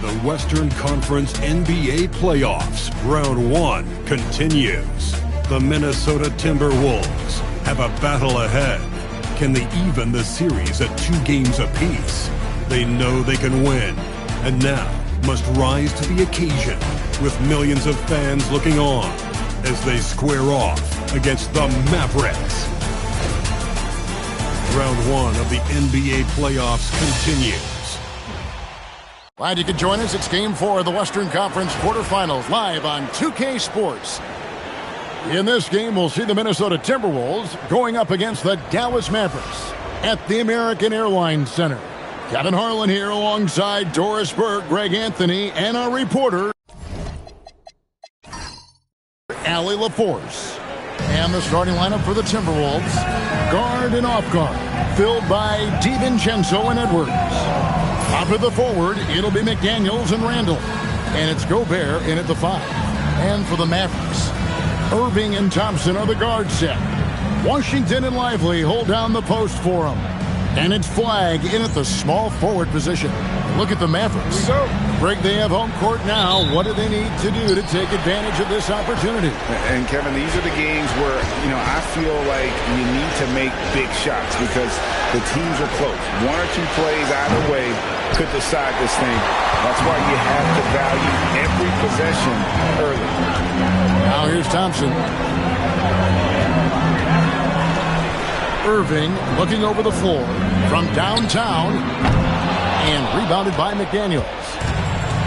The Western Conference NBA playoffs, round 1 continues. The Minnesota Timberwolves have a battle ahead. Can they even the series at 2 games apiece? They know they can win, and now must rise to the occasion with millions of fans looking on as they square off against the Mavericks. Round 1 of the NBA playoffs continues. Glad you could join us. It's Game 4 of the Western Conference quarterfinals live on 2K Sports. In this game, we'll see the Minnesota Timberwolves going up against the Dallas Mavericks at the American Airlines Center. Kevin Harlan here alongside Doris Burke, Greg Anthony, and our reporter, Allie LaForce. And the starting lineup for the Timberwolves, guard and off guard, filled by DiVincenzo and Edwards. Top of the forward, it'll be McDaniels and Randall. And it's Gobert in at the 5. And for the Mavericks, Irving and Thompson are the guard set. Washington and Lively hold down the post for them. And it's Flagg in at the small forward position. Look at the Mavericks. Greg, they have home court now. What do they need to do to take advantage of this opportunity? And Kevin, these are the games where, I feel like you need to make big shots because the teams are close. 1 or 2 plays either way could decide this thing. That's why you have to value every possession early. Now here's Thompson. Irving looking over the floor from downtown and rebounded by McDaniels.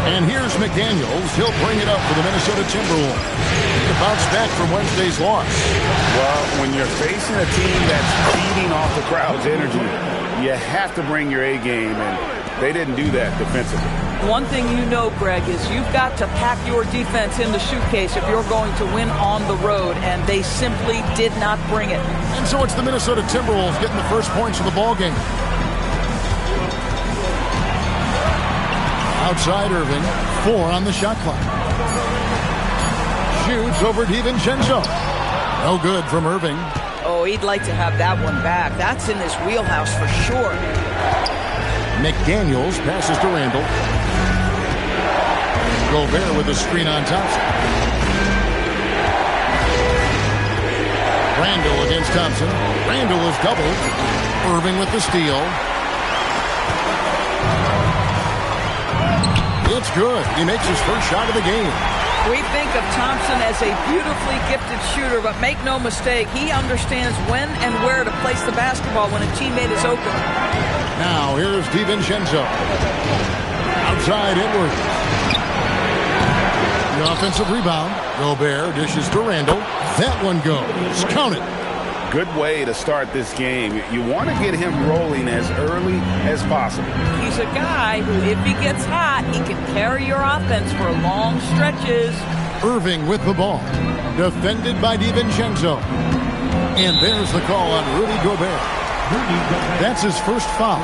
And here's McDaniels. He'll bring it up for the Minnesota Timberwolves to bounce back from Wednesday's loss. Well, when you're facing a team that's feeding off the crowd's energy, you have to bring your A game, and they didn't do that defensively. One thing you know, Greg, is you've got to pack your defense in the suitcase if you're going to win on the road, and they simply did not bring it. And so it's the Minnesota Timberwolves getting the first points of the ball game. Outside Irving, 4 on the shot clock. Shoots over DiVincenzo. No good from Irving. Oh, he'd like to have that one back. That's in his wheelhouse for sure. McDaniels passes to Randall. Gobert with a screen on Thompson. Randall against Thompson. Randall is doubled. Irving with the steal. It's good. He makes his first shot of the game. We think of Thompson as a beautifully gifted shooter, but make no mistake, he understands when and where to place the basketball when a teammate is open. Now, here's DiVincenzo. Outside Edwards. The offensive rebound. Gobert dishes to Randall. That one goes. Count it. Good way to start this game. You want to get him rolling as early as possible. He's a guy who, if he gets hot, he can carry your offense for long stretches. Irving with the ball. Defended by DiVincenzo. And there's the call on Rudy Gobert. That's his first foul.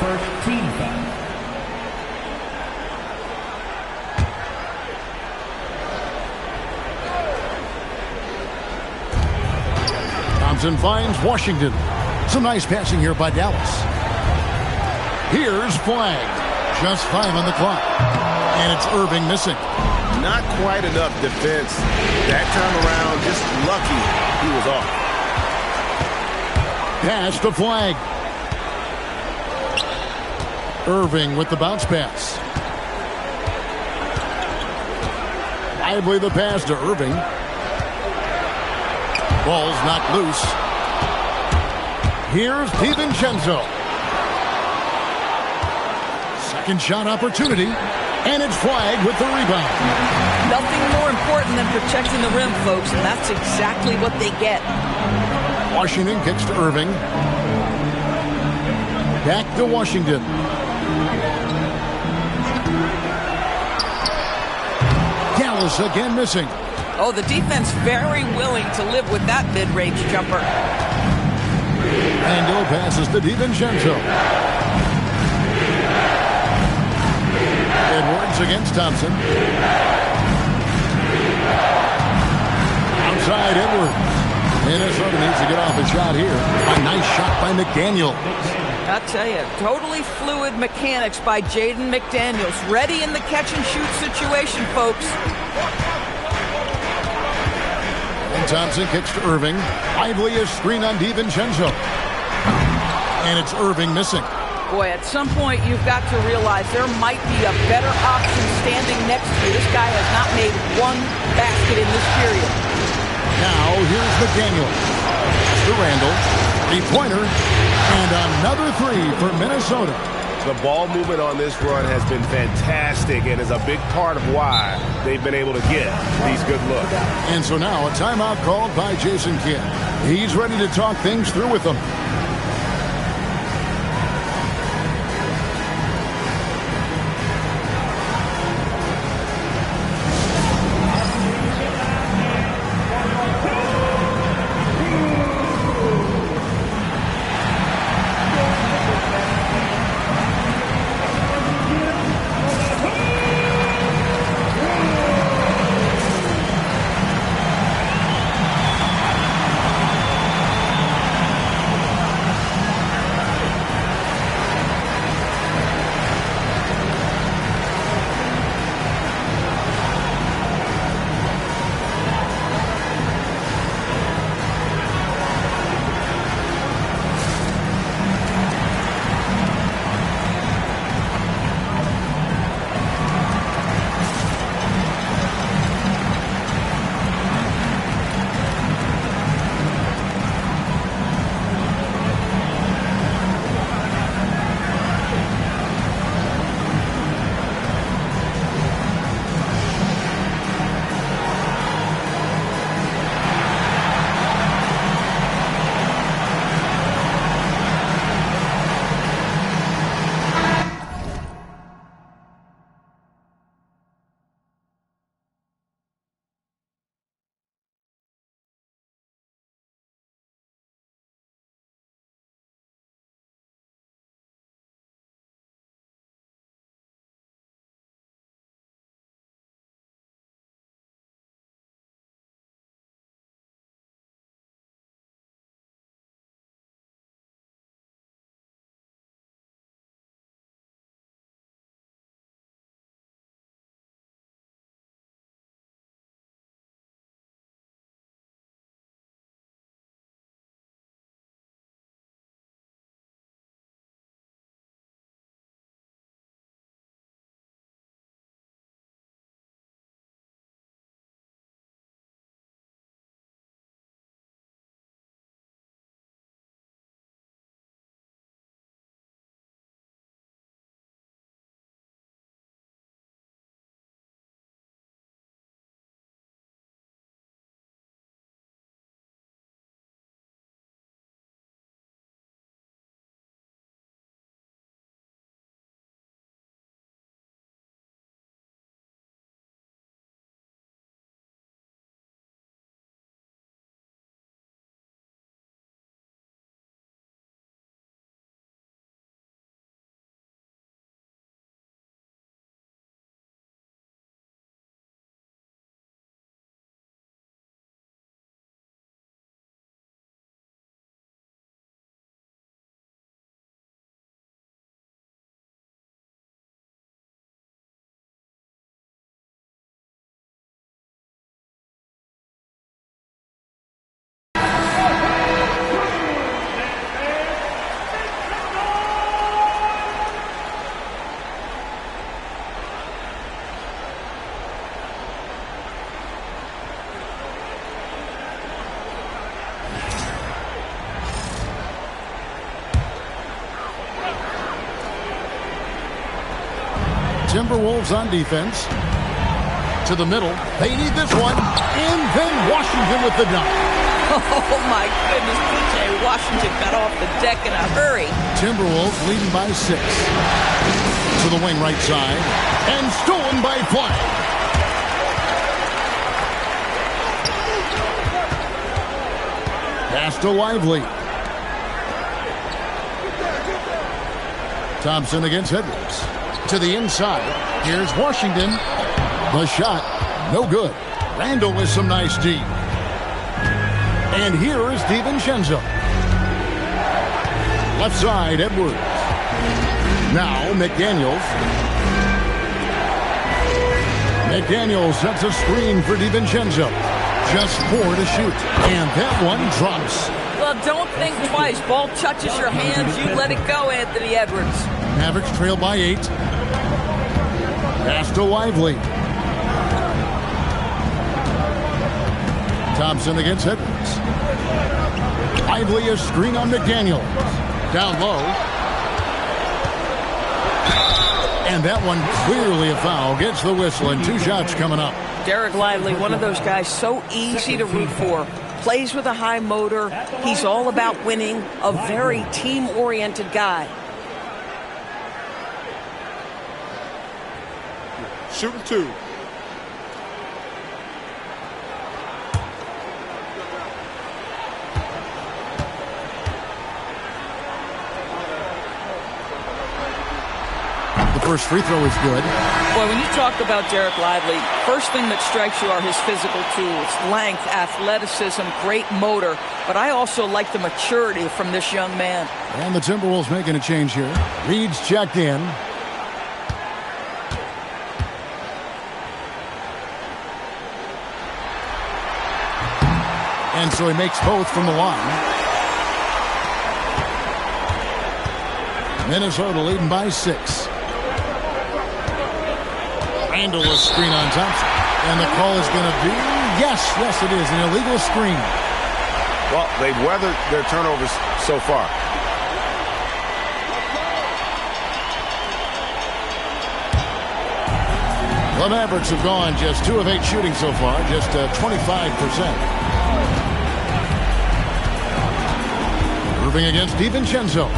First team foul. Thompson finds Washington. Some nice passing here by Dallas. Here's Flagg. Just 5 on the clock. And it's Irving missing. Not quite enough defense. That time around, just lucky he was off. Pass to Flagg. Irving with the bounce pass. Lively the pass to Irving. Ball's knocked loose. Here's DiVincenzo. Second shot opportunity. And it's Flagg with the rebound. Nothing more important than protecting the rim, folks, and that's exactly what they get. Washington kicks to Irving. Back to Washington. Dallas again missing. Oh, the defense very willing to live with that mid-range jumper. Randall passes to DiVincenzo. Edwards against Thompson. Outside Edwards. Minnesota needs to get off a shot here. A nice shot by McDaniels. I'll tell you, totally fluid mechanics by Jaden McDaniels. Ready in the catch-and-shoot situation, folks. And Thompson kicks to Irving. Lively is screen on DiVincenzo. And it's Irving missing. Boy, at some point you've got to realize there might be a better option standing next to you. This guy has not made one basket in this period. Now here's McDaniel. To Randall. Three-pointer. And another three for Minnesota. The ball movement on this run has been fantastic and is a big part of why they've been able to get these good looks. And so now a timeout called by Jason Kidd. He's ready to talk things through with them. Timberwolves on defense. To the middle. They need this one. And then Washington with the dunk. Oh, my goodness, P.J. Washington got off the deck in a hurry. Timberwolves leading by 6. To the wing right side. And stolen by Flagg. Pass to Lively. Thompson against Edwards. To the inside. Here's Washington. The shot, no good. Randall with some nice D. And here is DiVincenzo. Left side, Edwards. Now McDaniels. McDaniels sets a screen for DiVincenzo. Just 4 to shoot. And that one drops. Well, don't think twice. Ball touches your hands. You let it go, Anthony Edwards. Mavericks trail by 8. Pass to Lively. Thompson against Edwards. Lively a screen on McDaniels. Down low. And that one clearly a foul. Gets the whistle and 2 shots coming up. Derek Lively, one of those guys so easy to root for. Plays with a high motor. He's all about winning. A very team-oriented guy. Shooting 2. First free throw is good. Boy, when you talk about Derek Lively, first thing that strikes you are his physical tools. Length, athleticism, great motor. But I also like the maturity from this young man. And the Timberwolves making a change here. Reed's checked in. And so he makes both from the line. Minnesota leading by 6. Randall a screen on Thompson. And the call is going to be, yes, it is, an illegal screen. Well, they've weathered their turnovers so far. The Mavericks have gone just 2 of 8 shooting so far, just 25%. Irving against DiVincenzo.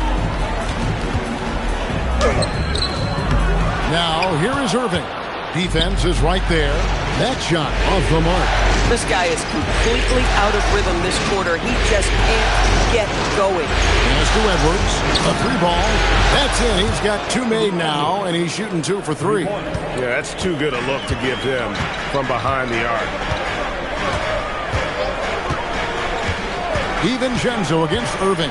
Now, here is Irving. Defense is right there. That shot off the mark. This guy is completely out of rhythm this quarter. He just can't get going. Pass to Edwards. A 3 ball. That's it. He's got 2 made now, and he's shooting 2 for 3. Yeah, that's too good a look to give them from behind the arc. DiVincenzo against Irving.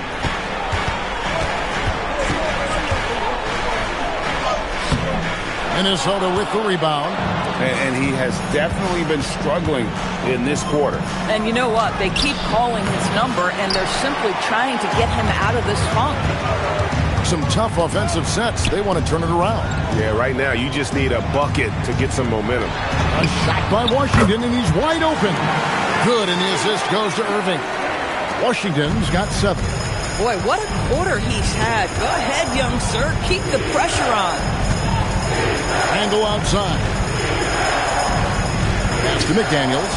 Minnesota with the rebound. And he has definitely been struggling in this quarter. And you know what? They keep calling his number, and they're simply trying to get him out of this funk. Some tough offensive sets. They want to turn it around. Yeah, right now you just need a bucket to get some momentum. A shot by Washington, and he's wide open. Good, and the assist goes to Irving. Washington's got 7. Boy, what a quarter he's had. Go ahead, young sir. Keep the pressure on. And go outside. Pass to McDaniels.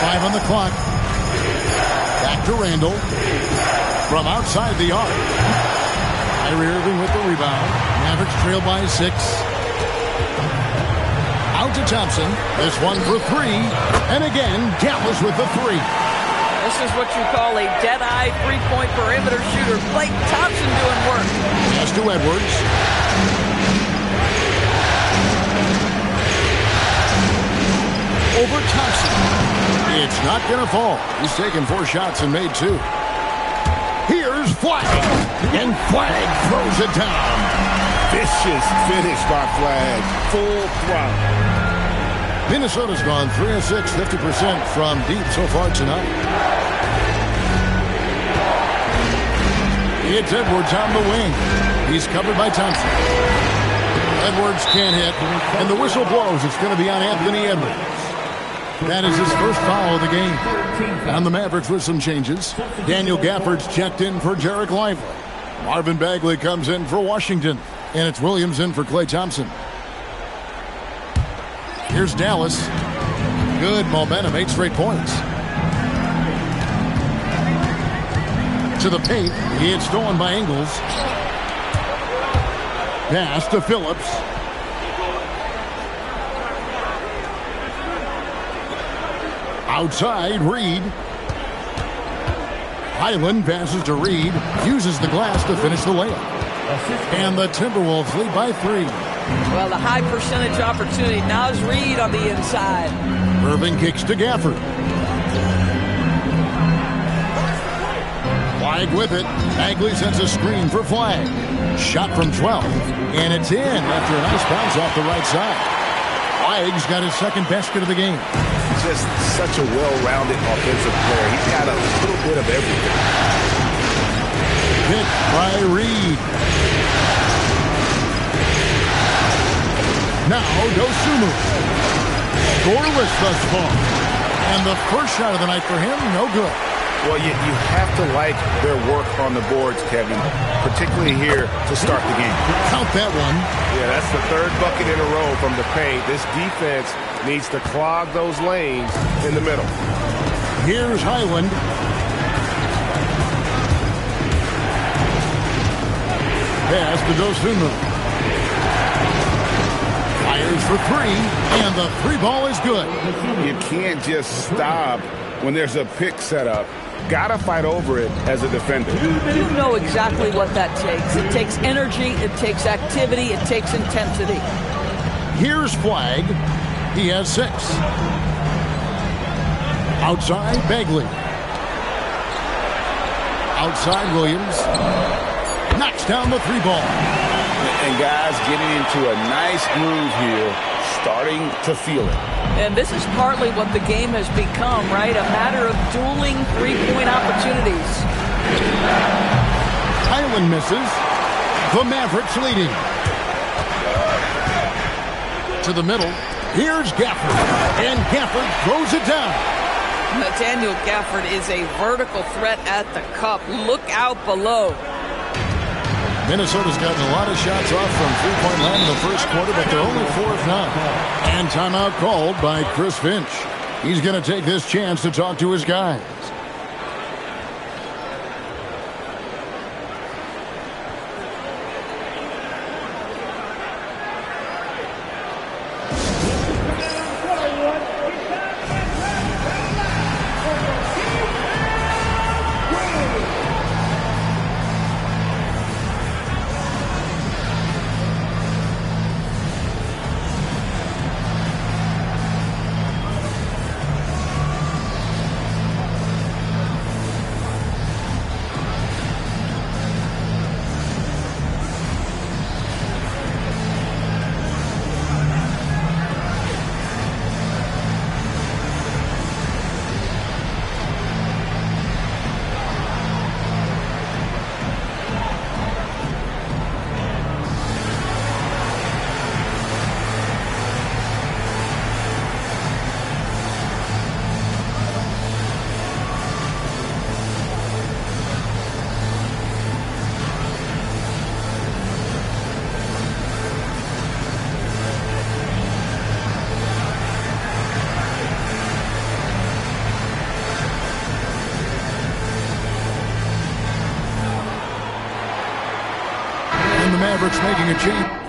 Five on the clock. Back to Randall. From outside the arc. Kyrie Irving with the rebound. Mavericks trail by 6. Out to Thompson. This one for 3. And again, Dallas with the 3. This is what you call a dead-eye three-point perimeter shooter. Blake Thompson doing work. Pass to Edwards. Over Thompson. It's not going to fall. He's taken 4 shots and made 2. Here's Flag. And Flag throws it down. Vicious finish by Flag. Full throttle. Minnesota's gone 3 of 6, 50% from deep so far tonight. It's Edwards on the wing. He's covered by Thompson. Edwards can't hit, and the whistle blows. It's going to be on Anthony Edwards. That is his first foul of the game. And the Mavericks with some changes. Daniel Gafford's checked in for Derek Lively. Marvin Bagley comes in for Washington, and it's Williams in for Klay Thompson. Here's Dallas. Good momentum, 8 straight points. To the paint. It's stolen by Ingles. Pass to Phillips. Outside, Reed. Highland passes to Reed. Uses the glass to finish the layup. And the Timberwolves lead by 3. Well, the high percentage opportunity. Now is Reed on the inside. Irving kicks to Gafford. Flag with it. Bagley sends a screen for Flag. Shot from 12. And it's in after a nice bounce off the right side. Flag's got his second basket of the game. Just such a well-rounded offensive player. He's got a little bit of everything. Hit by Reed. Now Dosunmu. Scoreless thus far. And the first shot of the night for him, no good. Well, you have to like their work on the boards, Kevin, particularly here to start the game. Count that one. Yeah, that's the third bucket in a row from the paint. This defense needs to clog those lanes in the middle. Here's Highland. Pass to Dosunmu. Fires for three, and the three ball is good. You can't just stop when there's a pick set up. Gotta fight over it as a defender. You know exactly what that takes. It takes energy, it takes activity, it takes intensity. Here's Flag. He has 6. Outside, Bagley. Outside, Williams. Knocks down the three ball. And guys getting into a nice groove here, starting to feel it. And this is partly what the game has become, right? A matter of dueling three-point opportunities. Highland misses. The Mavericks leading. To the middle. Here's Gafford. And Gafford throws it down. Nathaniel Gafford is a vertical threat at the cup. Look out below. Minnesota's gotten a lot of shots off from three-point line in the first quarter, but they're only 4 now. And timeout called by Chris Finch. He's going to take this chance to talk to his guys. The Mavericks making a change.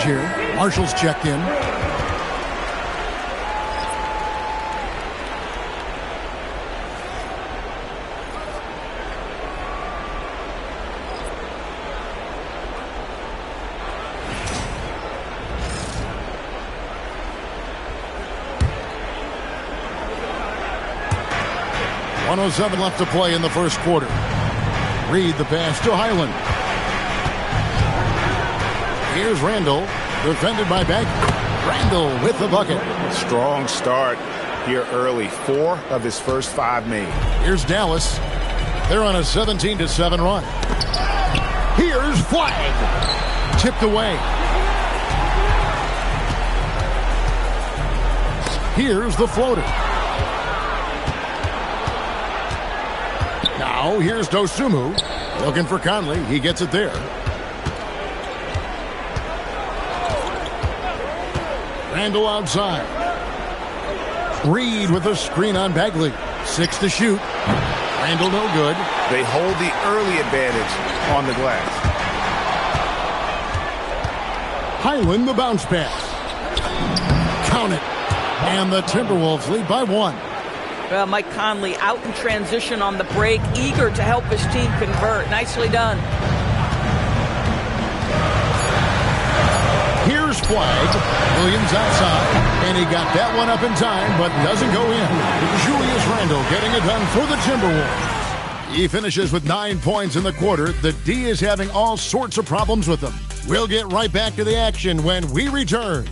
here. Marshall's checked in. .107 left to play in the first quarter. Reed the pass to Highland. Here's Randall, defended by Beck. Randall with the bucket. Strong start here early. 4 of his first 5 made. Here's Dallas. They're on a 17-7 run. Here's Flag. Tipped away. Here's the floater. Now here's Dosunmu. Looking for Conley. He gets it there. Randall outside. Reed with a screen on Bagley. 6 to shoot. Randall no good. They hold the early advantage on the glass. Highland the bounce pass. Count it. And the Timberwolves lead by 1. Well, Mike Conley out in transition on the break, eager to help his team convert. Nicely done. Here's Flag. Williams outside. And he got that one up in time, but doesn't go in. Julius Randle getting it done for the Timberwolves. He finishes with 9 points in the quarter. The D is having all sorts of problems with them. We'll get right back to the action when we return.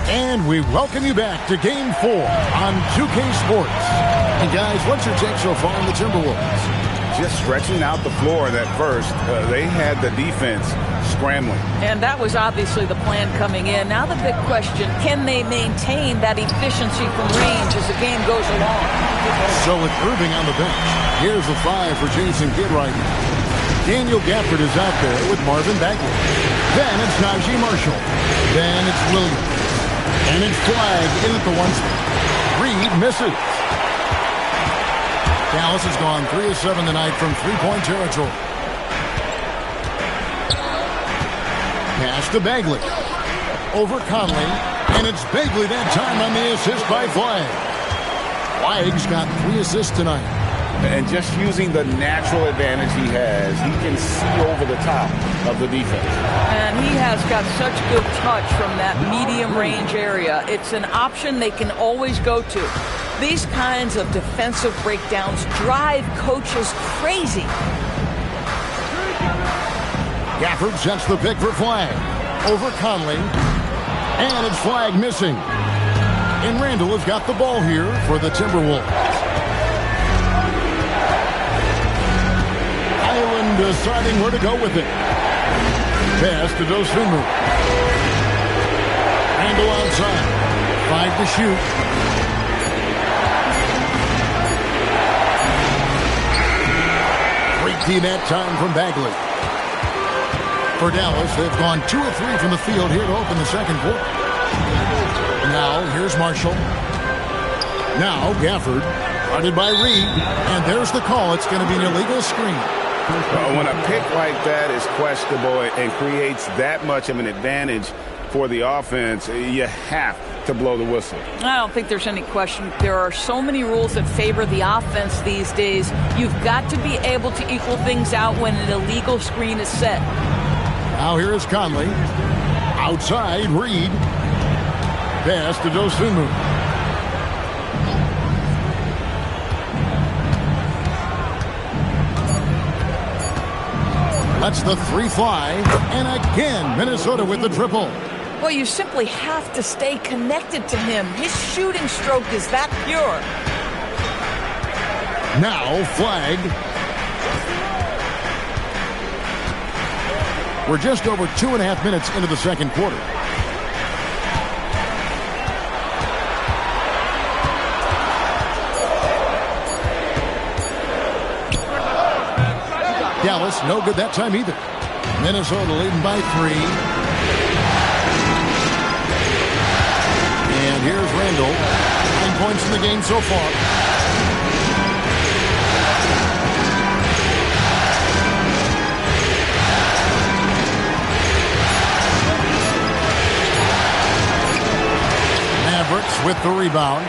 And we welcome you back to Game 4 on 2K Sports. And guys, what's your take so far on the Timberwolves? just stretching out the floor in that first. They had the defense scrambling. And that was obviously the plan coming in. Now the big question, can they maintain that efficiency from range as the game goes along? So with Irving on the bench, here's the 5 for Jason Kidd right now. Daniel Gafford is out there with Marvin Bagley. Then it's Najee Marshall. Then it's Williams. And it's Flagg in at the 1 spot. Reed misses. Dallas has gone 3 of 7 tonight from three-point territory. Pass to Bagley. Over Conley. And it's Bagley that time on the assist by Flagg. Flagg's got 3 assists tonight. And just using the natural advantage he has, he can see over the top of the defense. And he has got such good touch from that medium range area. It's an option they can always go to. These kinds of defensive breakdowns drive coaches crazy. Gafford sets the pick for Flagg. Over Conley. And it's Flagg missing. And Randall has got the ball here for the Timberwolves. Island deciding where to go with it. Pass to Dosunmu. Randall outside. 5 to shoot. Great D that time from Bagley. For Dallas, they've gone 2 of 3 from the field here to open the second quarter. Now, here's Marshall. Now, Gafford. Guarded by Reed. And there's the call. It's going to be an illegal screen. When a pick like that is questionable and creates that much of an advantage for the offense, you have to blow the whistle. I don't think there's any question. There are so many rules that favor the offense these days. You've got to be able to equal things out when an illegal screen is set. Now here is Conley. Outside, Reed. Pass to Dosunmu. That's the 3 fly. And again, Minnesota with the triple. Well, you simply have to stay connected to him. His shooting stroke is that pure. Now, Flagg. We're just over 2.5 minutes into the second quarter. Dallas, no good that time either. Minnesota leading by 3. And here's Randall. 9 points in the game so far. Mavericks with the rebound.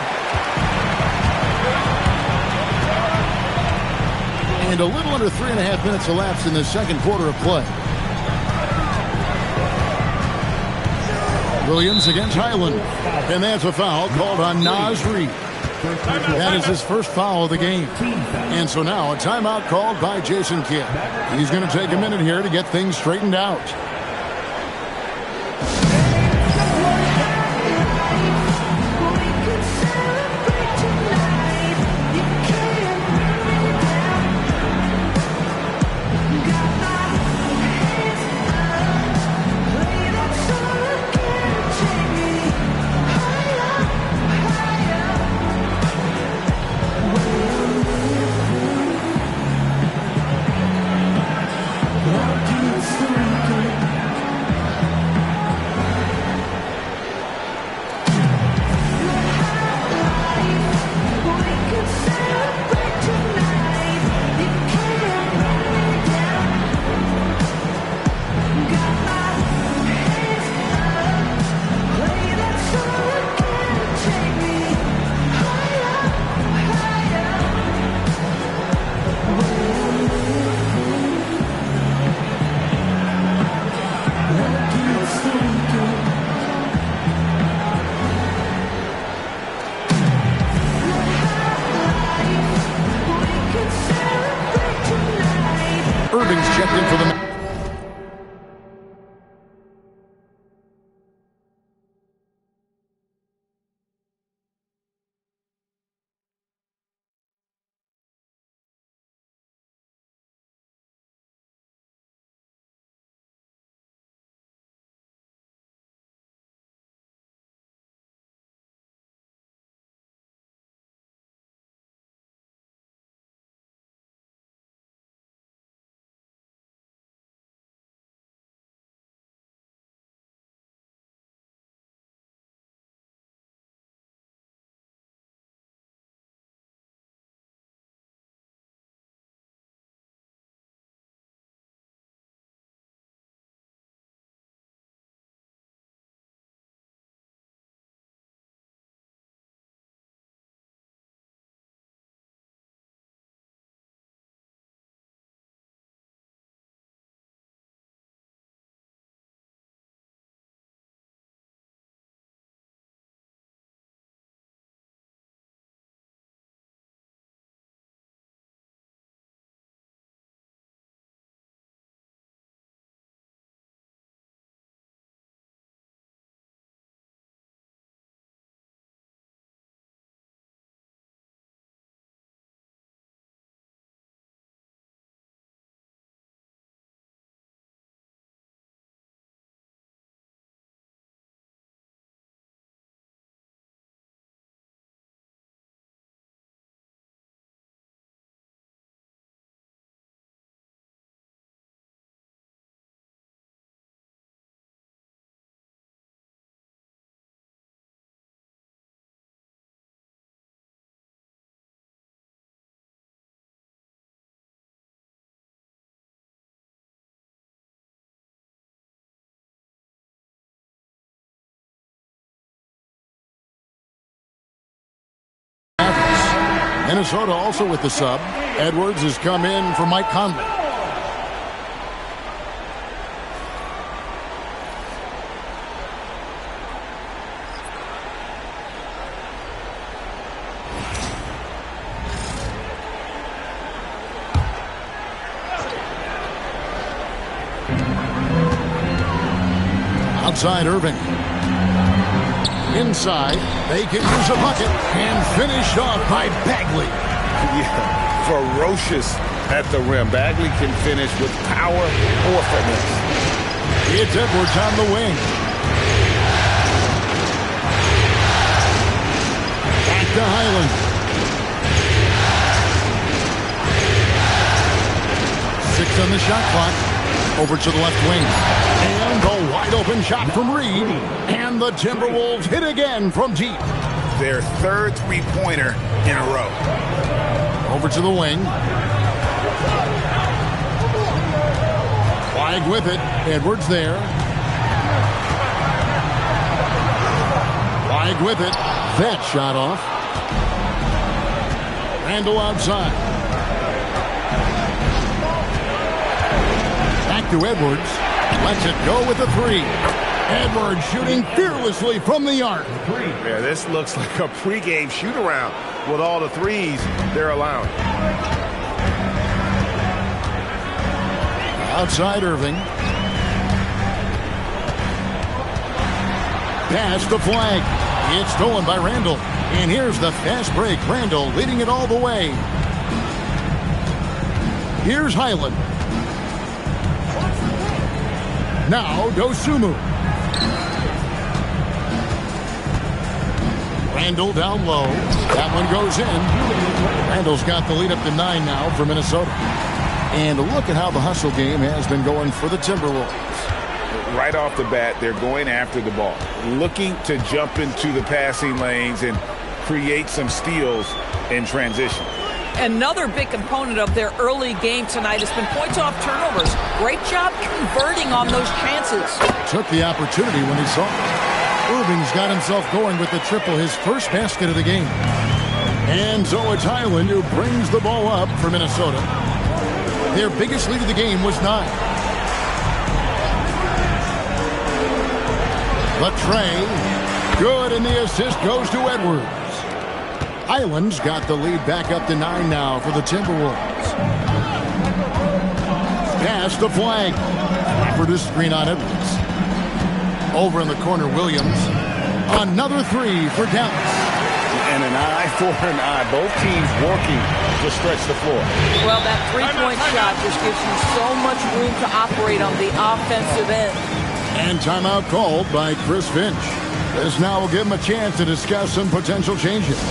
And a little under 3.5 minutes elapsed in the second quarter of play. Williams against Highland. And that's a foul called on Naz Reid. That is his first foul of the game. And so now a timeout called by Jason Kidd. He's going to take a minute here to get things straightened out. Minnesota also with the sub. Edwards has come in for Mike Conley. Outside Irving. Inside, they can use a bucket and finished off by Bagley. Yeah, ferocious at the rim. Bagley can finish with power or finesse. It's Edwards on the wing. Back to Highland. 6 on the shot clock. Over to the left wing. And a wide open shot from Reed. And the Timberwolves hit again from deep. Their third three-pointer in a row. Over to the wing. Flag with it. Edwards there. Flag with it. That shot off. Randall outside. Back to Edwards. Lets it go with a three. Edwards shooting fearlessly from the arc. Yeah, this looks like a pregame shoot-around with all the threes they're allowing. Outside Irving. Pass the flag. It's stolen by Randall. And here's the fast break. Randall leading it all the way. Here's Highland. Now Dosunmu. Randall down low. That one goes in. Randall's got the lead up to 9 now for Minnesota. And look at how the hustle game has been going for the Timberwolves. Right off the bat, they're going after the ball, looking to jump into the passing lanes and create some steals in transition. Another big component of their early game tonight has been points off turnovers. Great job converting on those chances. Took the opportunity when he saw it. Irving's got himself going with the triple, his first basket of the game. And so it's Highland who brings the ball up for Minnesota. Their biggest lead of the game was 9. But Trey, good, and the assist goes to Edwards. Highland's got the lead back up to 9 now for the Timberwolves. Pass the flag. For the screen on Edwards. Over in the corner, Williams. Another three for Dallas. And an eye for an eye. Both teams working to stretch the floor. Well, that three-point shot just gives you so much room to operate on the offensive end. And timeout called by Chris Finch. This now will give him a chance to discuss some potential changes.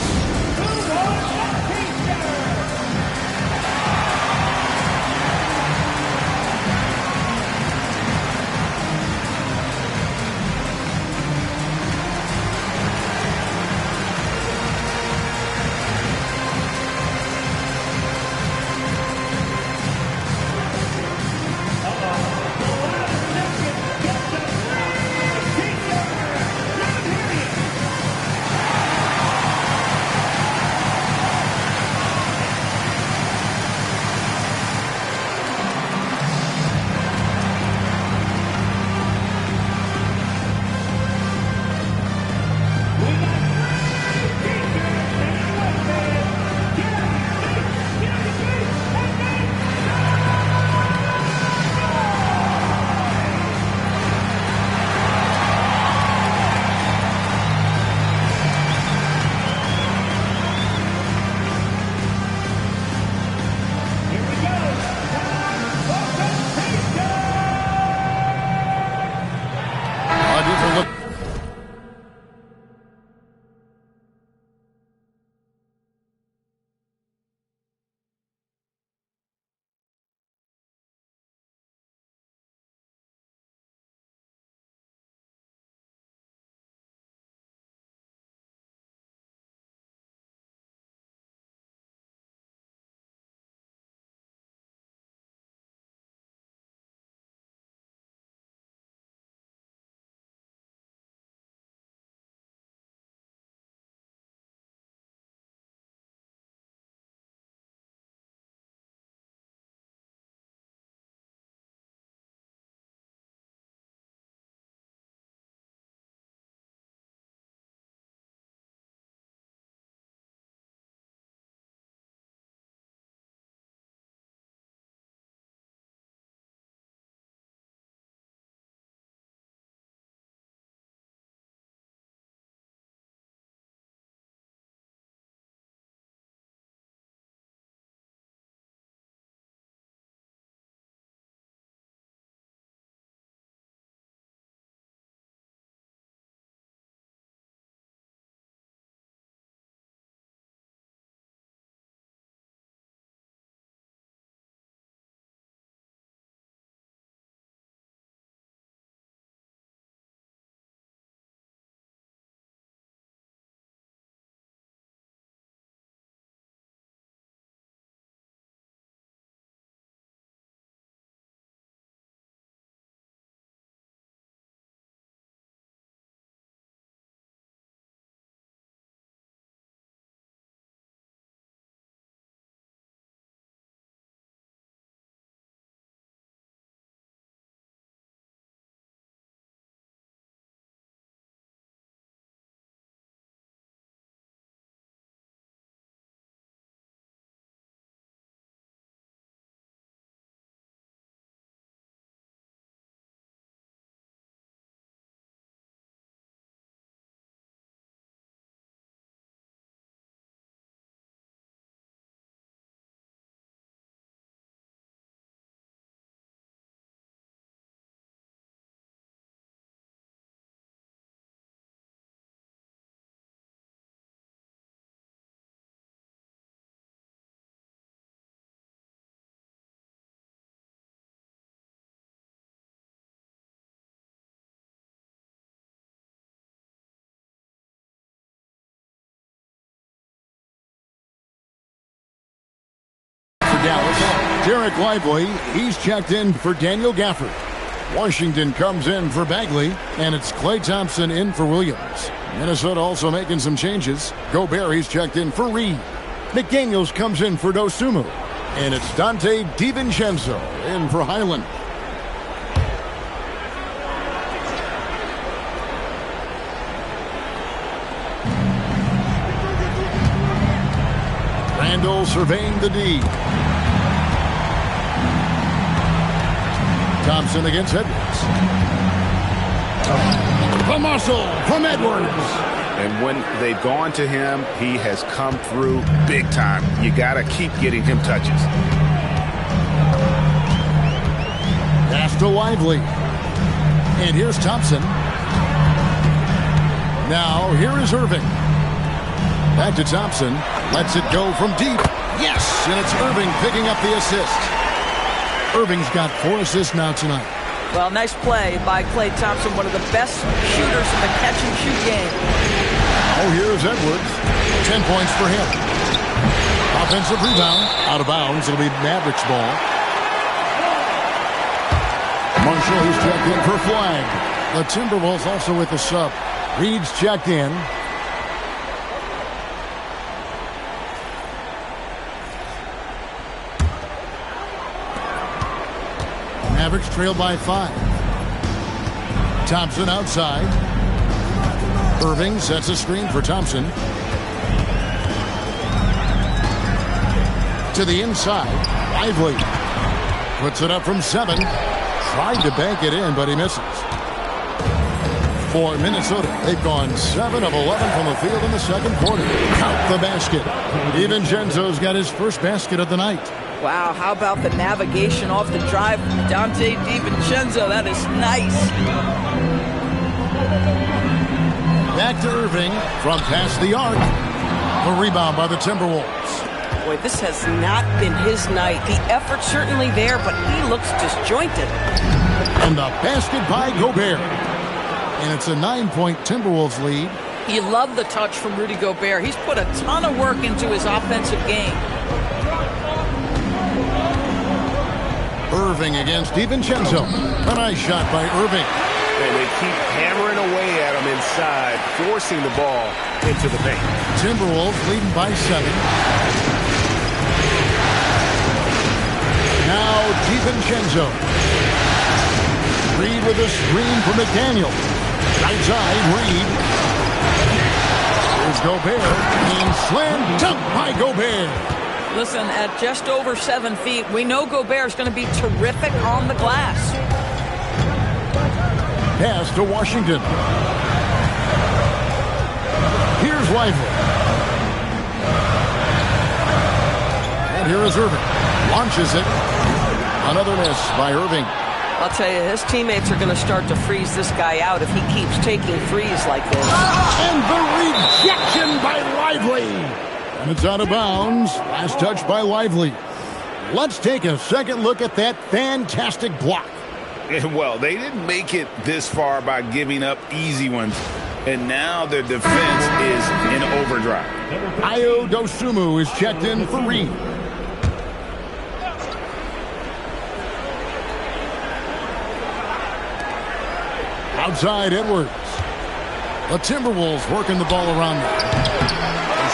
Dallas. Derek Lively, he's checked in for Daniel Gafford. Washington comes in for Bagley, and it's Klay Thompson in for Williams. Minnesota also making some changes. Gobert, he's checked in for Reed. McDaniels comes in for Dosunmu. And it's Dante DiVincenzo in for Highland. Randall surveying the D. Thompson against Edwards. The muscle from Edwards. And when they've gone to him, he has come through big time. You got to keep getting him touches. Pass to Lively. And here's Thompson. Now here is Irving. Back to Thompson. Lets it go from deep. Yes! And it's Irving picking up the assist. Irving's got 4 assists now tonight. Well, nice play by Klay Thompson, one of the best shooters in the catch-and-shoot game. Oh, here's Edwards. 10 points for him. Offensive rebound. Out of bounds. It'll be Mavericks ball. Marshall, he's checked in for flag. The Timberwolves also with the sub. Reed's checked in. Mavericks trail by 5. Thompson outside. Irving sets a screen for Thompson. To the inside. Lively puts it up from 7. Tried to bank it in, but he misses. For Minnesota, they've gone 7 of 11 from the field in the second quarter. Count the basket. DiVincenzo's got his first basket of the night. Wow, how about the navigation off the drive from Dante DiVincenzo? That is nice. Back to Irving from past the arc. The rebound by the Timberwolves. Boy, this has not been his night. The effort's certainly there, but he looks disjointed. And the basket by Gobert. And it's a 9-point Timberwolves lead. You love the touch from Rudy Gobert. He's put a ton of work into his offensive game. Irving against DiVincenzo. A nice shot by Irving. And they keep hammering away at him inside, forcing the ball into the paint. Timberwolves leading by 7. Now DiVincenzo. Reed with a screen for McDaniel. Right side, Reed. Here's Gobert. And slam dunk by Gobert. Listen, at just over 7 feet, we know Gobert's going to be terrific on the glass. Pass to Washington. Here's Lively. And here is Irving. Launches it. Another miss by Irving. I'll tell you, his teammates are going to start to freeze this guy out if he keeps taking threes like this. And the rejection by Lively. And it's out of bounds. Last touch by Lively. Let's take a second look at that fantastic block. And well, they didn't make it this far by giving up easy ones. And now their defense is in overdrive. Ayo Dosunmu is checked in for Reed. Outside Edwards. The Timberwolves working the ball around them.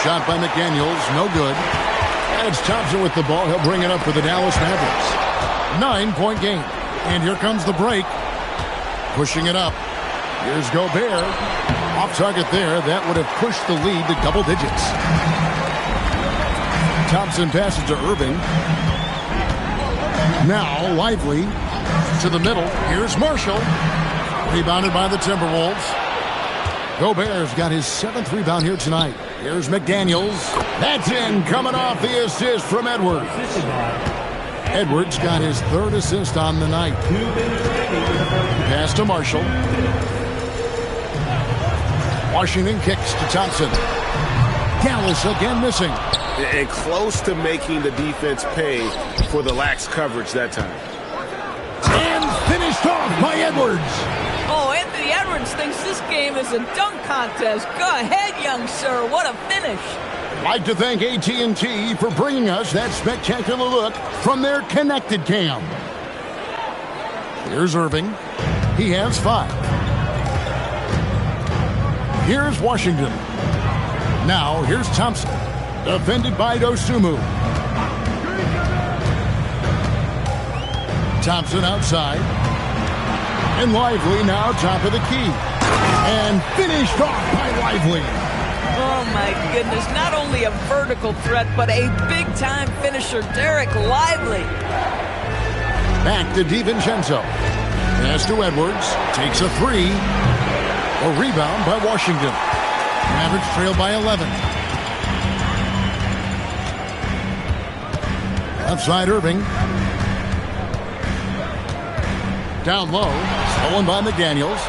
Shot by McDaniels, no good. And it's Thompson with the ball. He'll bring it up for the Dallas Mavericks. 9-point game. And here comes the break. Pushing it up. Here's Gobert. Off target there. That would have pushed the lead to double digits. Thompson passes to Irving. Now Lively to the middle. Here's Marshall. Rebounded by the Timberwolves. Gobert's got his 7th rebound here tonight. Here's McDaniels. That's in, coming off the assist from Edwards. Edwards got his 3rd assist on the night. Pass to Marshall. Washington kicks to Thompson. Dallas again missing. And close to making the defense pay for the lax coverage that time. And finished off by Edwards. Oh, Anthony Edwards thinks this game is a dunk contest. Go ahead, young sir. What a finish. Like to thank AT&T for bringing us that spectacular look from their connected cam. Here's Irving. He has 5. Here's Washington. Now here's Thompson. Defended by Dosunmu. Thompson outside. And Lively now top of the key. And finished off by Lively. Oh, my goodness. Not only a vertical threat, but a big-time finisher, Derek Lively. Back to DiVincenzo. Pass to Edwards. Takes a 3. A rebound by Washington. Mavericks trail by 11. Left side Irving. Down low. Stolen by McDaniels.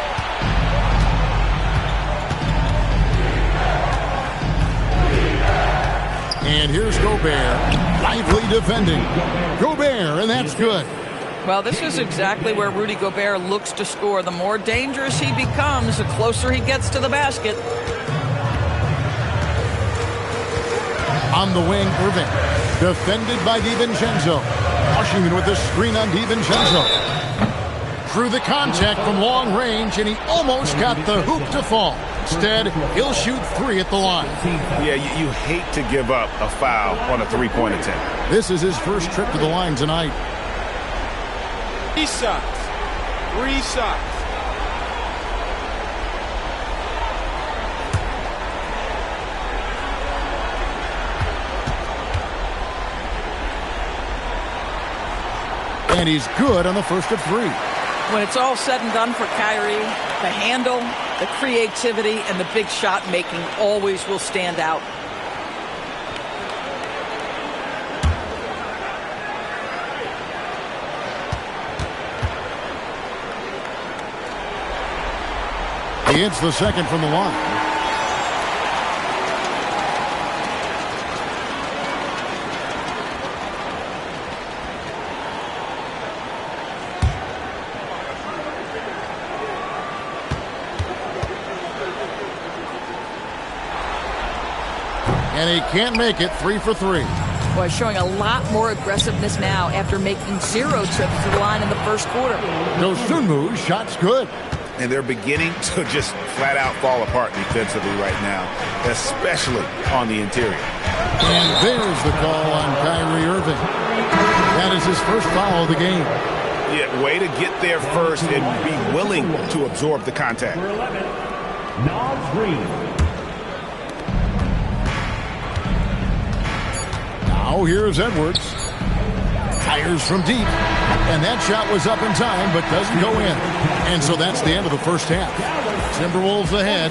And here's Gobert. Lively defending. Gobert, and that's good. Well, this is exactly where Rudy Gobert looks to score. The more dangerous he becomes, the closer he gets to the basket. On the wing, Irving. Defended by DiVincenzo. Washington with the screen on DiVincenzo. Through the contact from long range, and he almost got the hoop to fall. Instead, he'll shoot 3 at the line. Yeah, you hate to give up a foul on a three-point attempt. This is his first trip to the line tonight. 3 shots. 3 shots. And he's good on the first of 3. When it's all said and done for Kyrie, the handle, the creativity, and the big shot making always will stand out. He hits the second from the line. And he can't make it. 3 for 3. Boy, showing a lot more aggressiveness now after making 0 trips to the line in the first quarter. Dosunmu's shot's good. And they're beginning to just flat out fall apart defensively right now, especially on the interior. And there's the call on Kyrie Irving. That is his first foul of the game. Yeah, way to get there first and be willing to absorb the contact. Now here's Edwards. Fires from deep. And that shot was up in time, but doesn't go in. And so that's the end of the first half. Timberwolves ahead,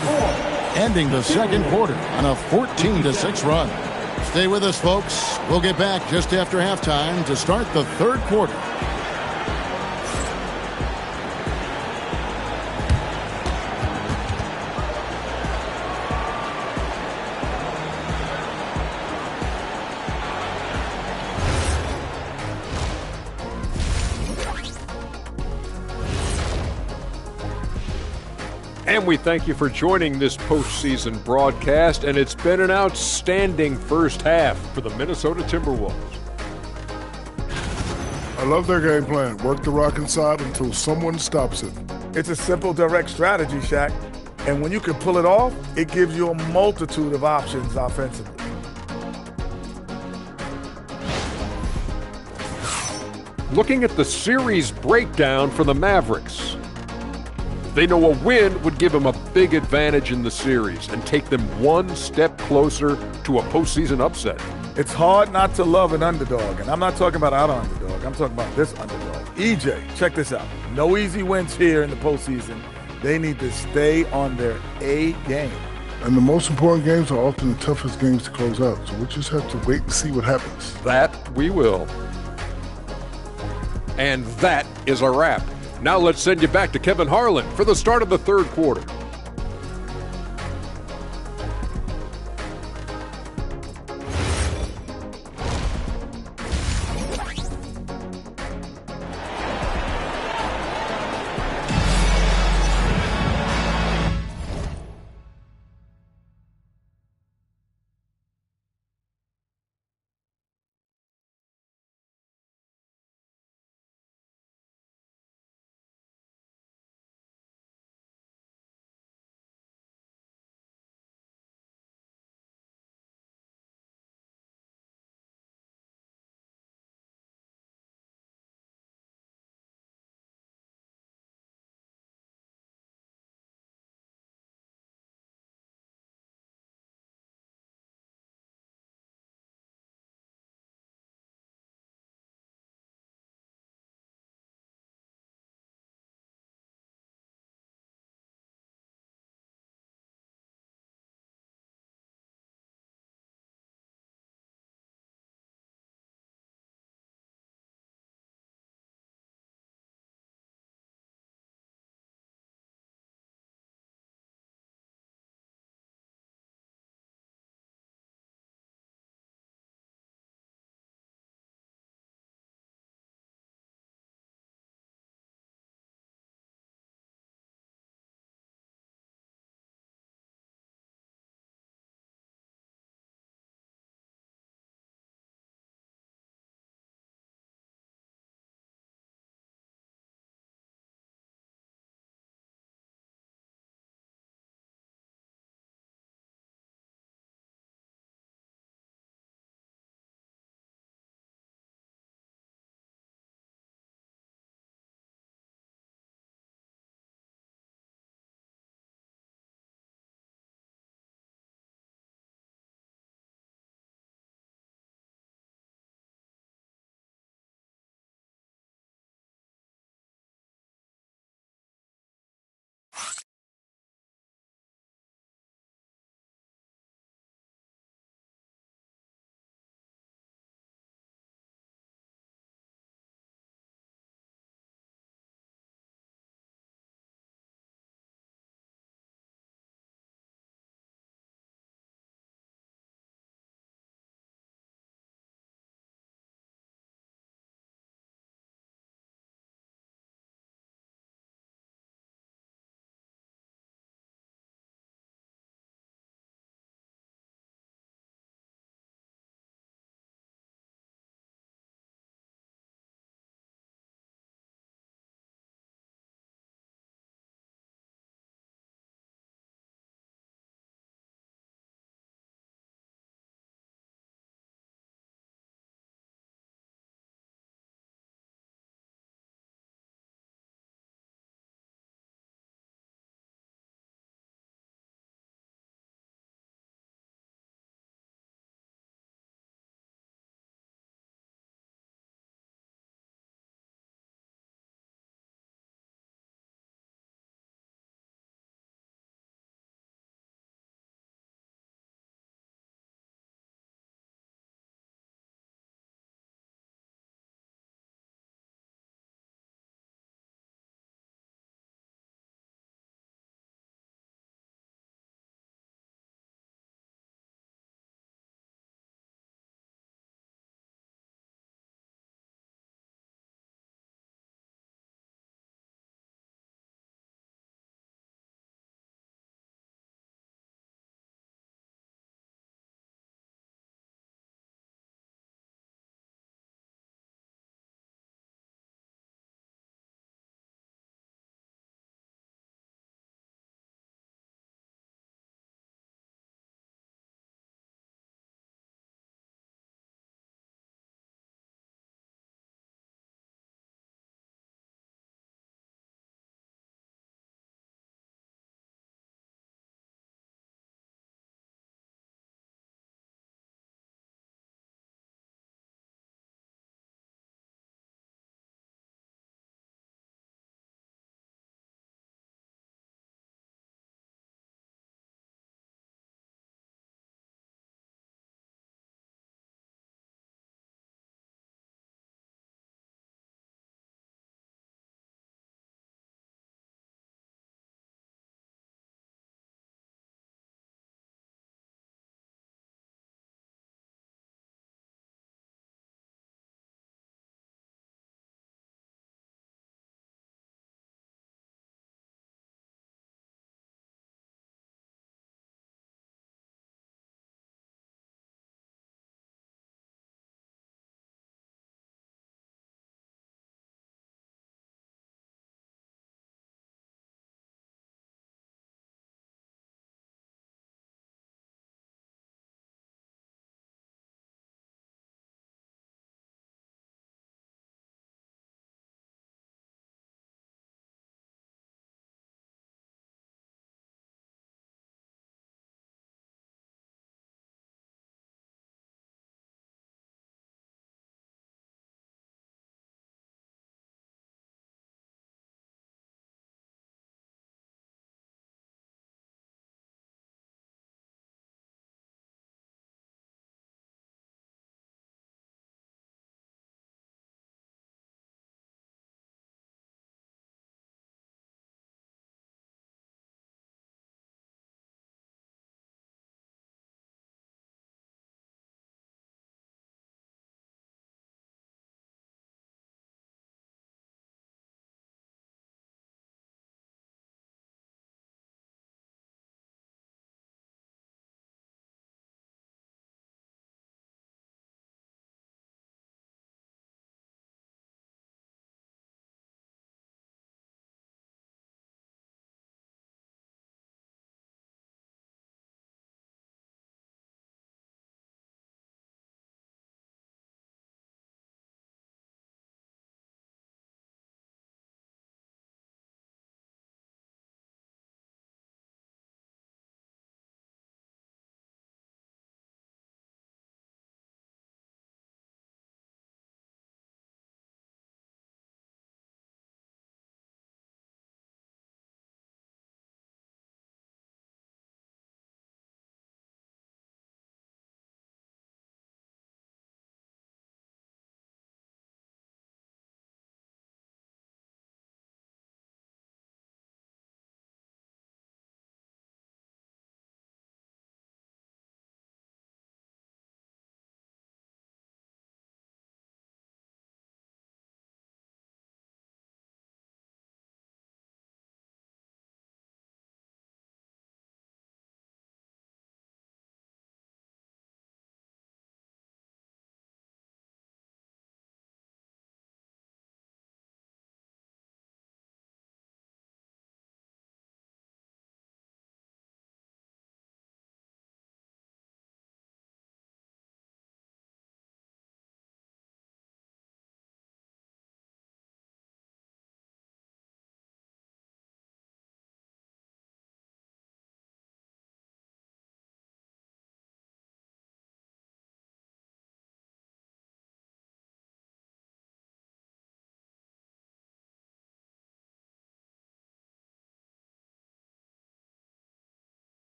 ending the second quarter on a 14-6 run. Stay with us, folks. We'll get back just after halftime to start the third quarter. And we thank you for joining this postseason broadcast, and it's been an outstanding first half for the Minnesota Timberwolves. I love their game plan. Work the rock inside until someone stops it. It's a simple, direct strategy, Shaq. And when you can pull it off, it gives you a multitude of options offensively. Looking at the series breakdown for the Mavericks, they know a win would give them a big advantage in the series and take them one step closer to a postseason upset. It's hard not to love an underdog, and I'm not talking about our underdog. I'm talking about this underdog. EJ, check this out. No easy wins here in the postseason. They need to stay on their A game. And the most important games are often the toughest games to close out. So we just have to wait and see what happens. That we will. And that is a wrap. Now let's send you back to Kevin Harlan for the start of the third quarter.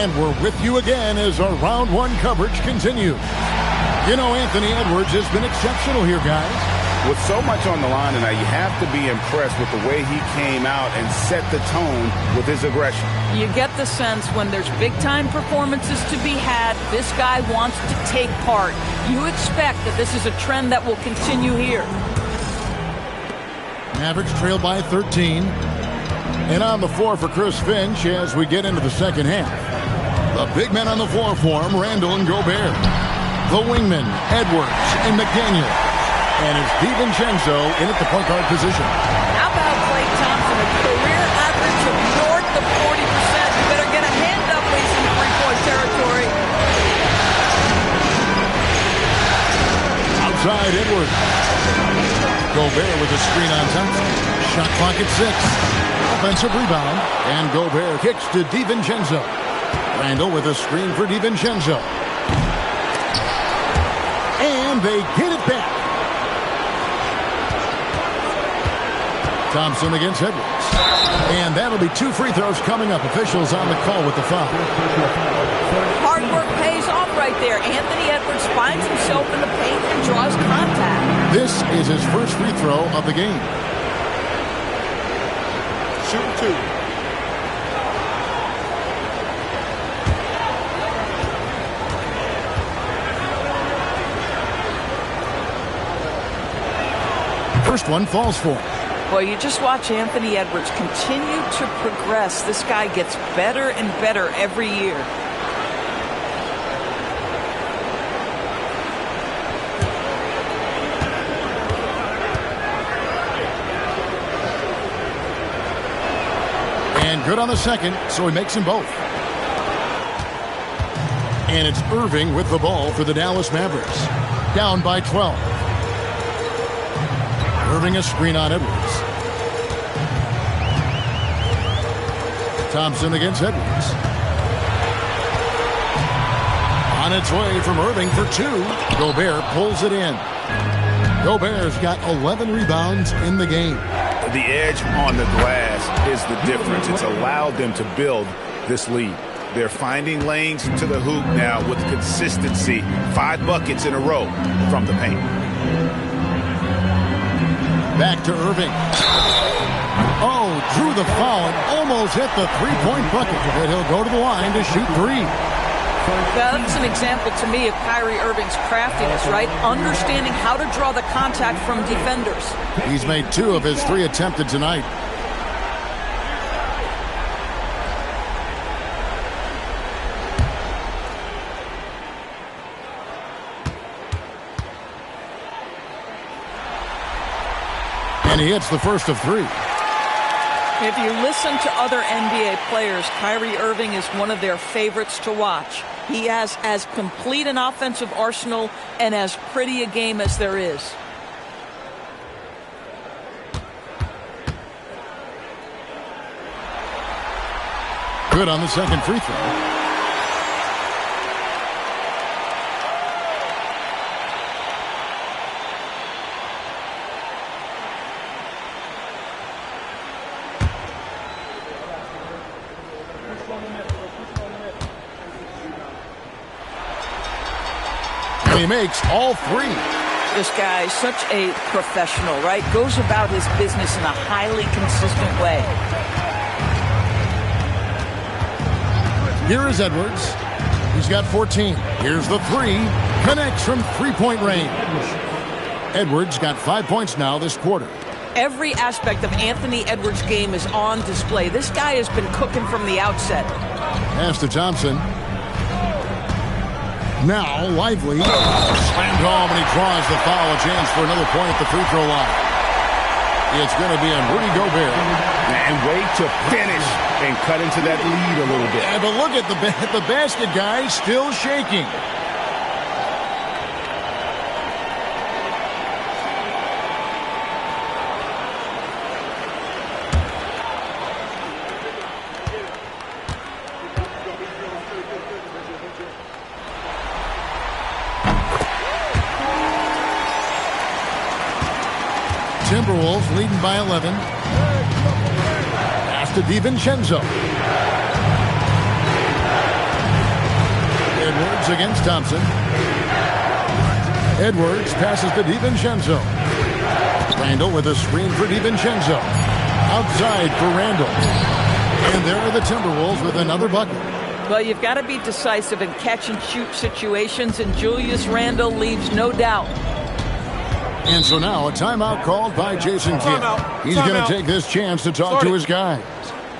And we're with you again as our round one coverage continues. You know, Anthony Edwards has been exceptional here, guys. With so much on the line tonight, you have to be impressed with the way he came out and set the tone with his aggression. You get the sense when there's big-time performances to be had, this guy wants to take part. You expect that this is a trend that will continue here. Mavericks trail by 13. And on the floor for Chris Finch as we get into the second half. The big men on the floor for him, Randall and Gobert. The wingmen, Edwards and McDaniel. And it's DiVincenzo in at the point guard position. How about Klay Thompson, a career average of north of 40%? You better get a hand up when he's in three-point territory. Outside Edwards. Gobert with a screen on Thompson. Shot clock at 6. Offensive rebound. And Gobert kicks to DiVincenzo. Randall with a screen for DiVincenzo. And they get it back. Thompson against Edwards. And that'll be 2 free throws coming up. Officials on the call with the foul. Hard work pays off right there. Anthony Edwards finds himself in the paint and draws contact. This is his first free throw of the game. Shoot 2. First one falls for him. Well, you just watch Anthony Edwards continue to progress. This guy gets better and better every year. And good on the second, so he makes them both. And it's Irving with the ball for the Dallas Mavericks. Down by 12. Irving a screen on Edwards. Thompson against Edwards. On its way from Irving for 2. Gobert pulls it in. Gobert's got 11 rebounds in the game. The edge on the glass is the difference. It's allowed them to build this lead. They're finding lanes to the hoop now with consistency. 5 buckets in a row from the paint. Back to Irving. Oh, drew the foul and almost hit the three-point bucket. But he'll go to the line to shoot 3. That's an example to me of Kyrie Irving's craftiness, right? Understanding how to draw the contact from defenders. He's made 2 of his 3 attempted tonight. And he hits the first of 3. If you listen to other NBA players, Kyrie Irving is one of their favorites to watch. He has as complete an offensive arsenal and as pretty a game as there is. Good on the second free throw. He makes all 3. This guy is such a professional, right? Goes about his business in a highly consistent way. Here is Edwards. He's got 14. Here's the 3. Connects from three-point range. Edwards got 5 points now this quarter. Every aspect of Anthony Edwards' game is on display. This guy has been cooking from the outset. Pass to Thompson. Now, Lively slammed home, and he draws the foul. A chance for another point at the free throw line. It's going to be on Rudy Gobert. And wait to finish and cut into that lead a little bit. Yeah, but look at the basket, guys, still shaking. Timberwolves leading by 11. Pass to DiVincenzo. Edwards against Thompson. Edwards passes to DiVincenzo. Randall with a screen for DiVincenzo. Outside for Randall. And there are the Timberwolves with another bucket. Well, you've got to be decisive in catch-and-shoot situations, and Julius Randle leaves no doubt. And so now a timeout called by Jason Kidd. He's going to take this chance to talk to his guys.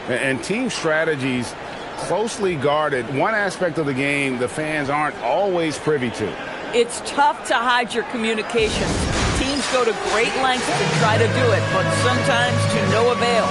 And team strategies closely guarded. One aspect of the game the fans aren't always privy to. It's tough to hide your communications. Teams go to great lengths to try to do it, but sometimes to no avail.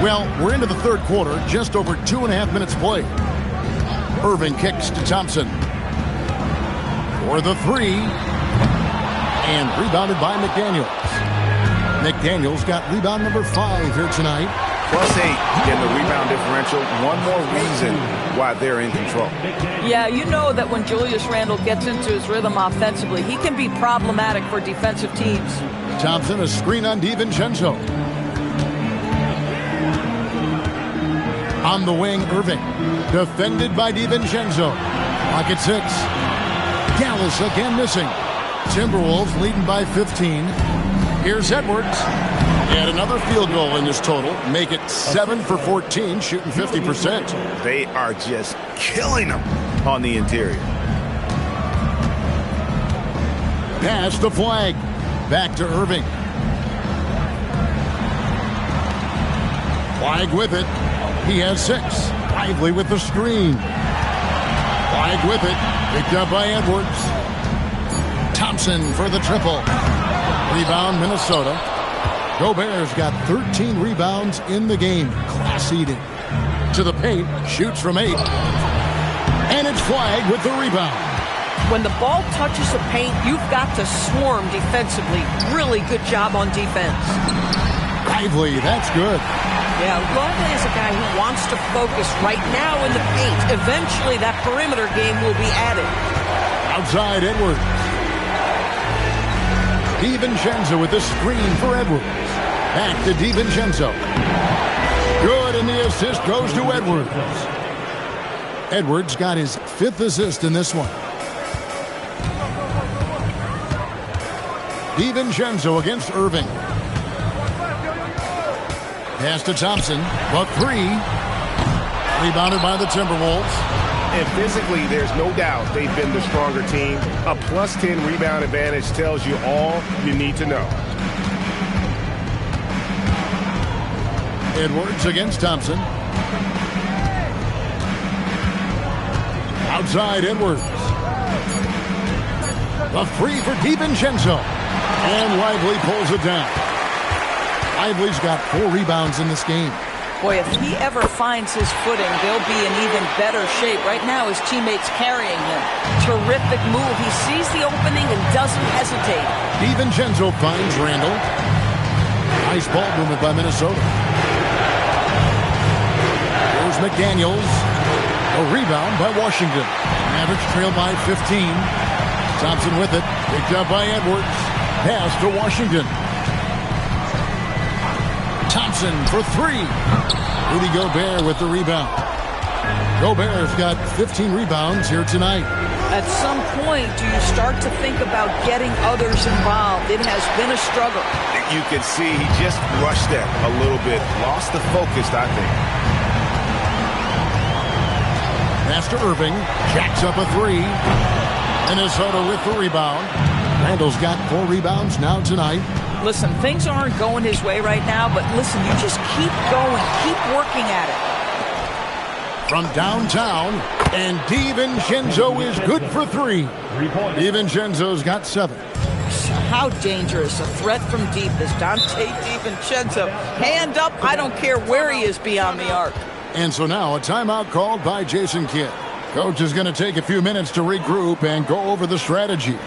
Well, we're into the third quarter, just over 2.5 minutes played. Irving kicks to Thompson for the three, and rebounded by McDaniels. McDaniels got rebound number 5 here tonight. +8 in the rebound differential. One more reason why they're in control. Yeah, you know that when Julius Randle gets into his rhythm offensively, he can be problematic for defensive teams. Thompson, a screen on DiVincenzo. On the wing, Irving. Defended by DiVincenzo. Pocket 6. Gallus again missing. Timberwolves leading by 15. Here's Edwards. And another field goal in this total. Make it 7 for 14, shooting 50%. They are just killing them on the interior. Pass the flag. Back to Irving. Flag with it. He has 6. Lively with the screen. Flag with it. Picked up by Edwards. Thompson for the triple. Rebound, Minnesota. Gobert's got 13 rebounds in the game. Class eating. To the paint. Shoots from 8. And it's flagged with the rebound. When the ball touches the paint, you've got to swarm defensively. Really good job on defense. Lively, that's good. Yeah, Lively is a guy who wants to focus right now in the paint. Eventually, that perimeter game will be added. Outside Edwards. DiVincenzo with the screen for Edwards. Back to DiVincenzo. Good, and the assist goes to Edwards. Edwards got his 5th assist in this one. DiVincenzo against Irving. Pass to Thompson. The 3. Rebounded by the Timberwolves. And physically, there's no doubt they've been the stronger team. A +10 rebound advantage tells you all you need to know. Edwards against Thompson. Outside Edwards. The 3 for DiVincenzo. And Lively pulls it down. Lively's got 4 rebounds in this game. Boy, if he ever finds his footing, they'll be in even better shape. Right now, his teammates carrying him. Terrific move. He sees the opening and doesn't hesitate. DiVincenzo finds Randall. Nice ball movement by Minnesota. Here's McDaniels. A rebound by Washington. Mavericks trail by 15. Thompson with it. Picked up by Edwards. Pass to Washington. Thompson for 3. Rudy Gobert with the rebound. Gobert's got 15 rebounds here tonight. At some point, do you start to think about getting others involved? It has been a struggle. You can see he just rushed that a little bit. Lost the focus, I think. Pass to Irving. Jacks up a 3. Minnesota with the rebound. Randall's got 4 rebounds now tonight. Listen, things aren't going his way right now, but listen, you just keep going, keep working at it. From downtown, and DiVincenzo is good for 3. DiVincenzo's got 7. How dangerous a threat from deep is Dante DiVincenzo. Hand up, I don't care where he is beyond the arc. And so now a timeout called by Jason Kidd. Coach is going to take a few minutes to regroup and go over the strategy.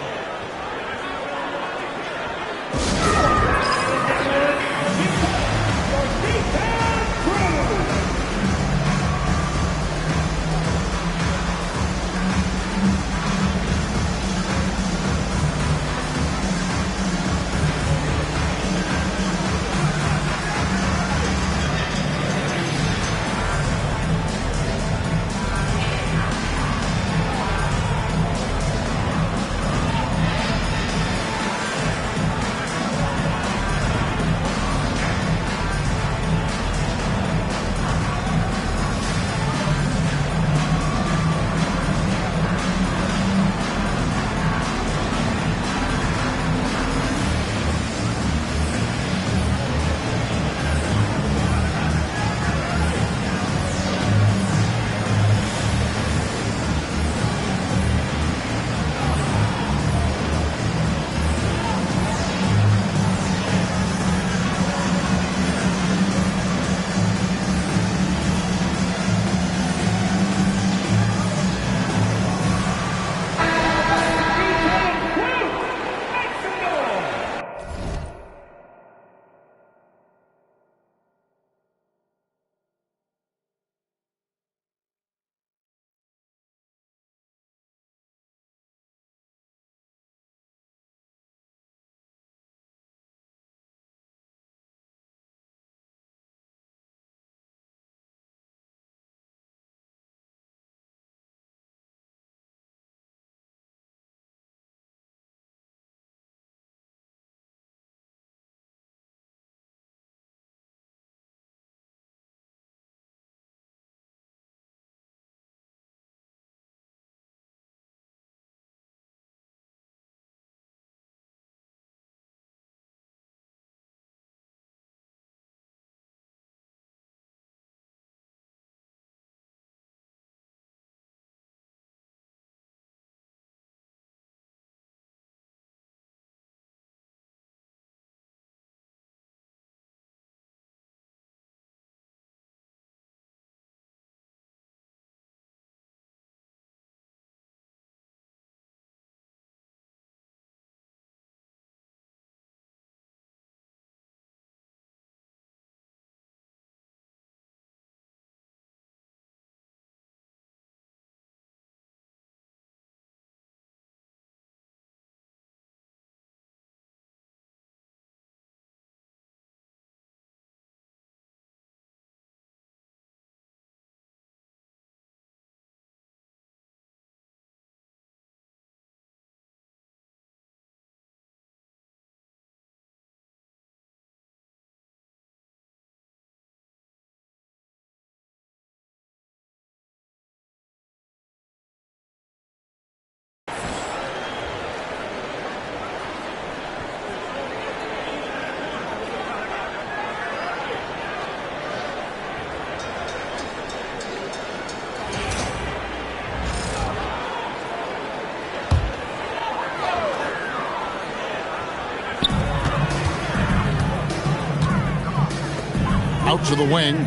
Out to the wing.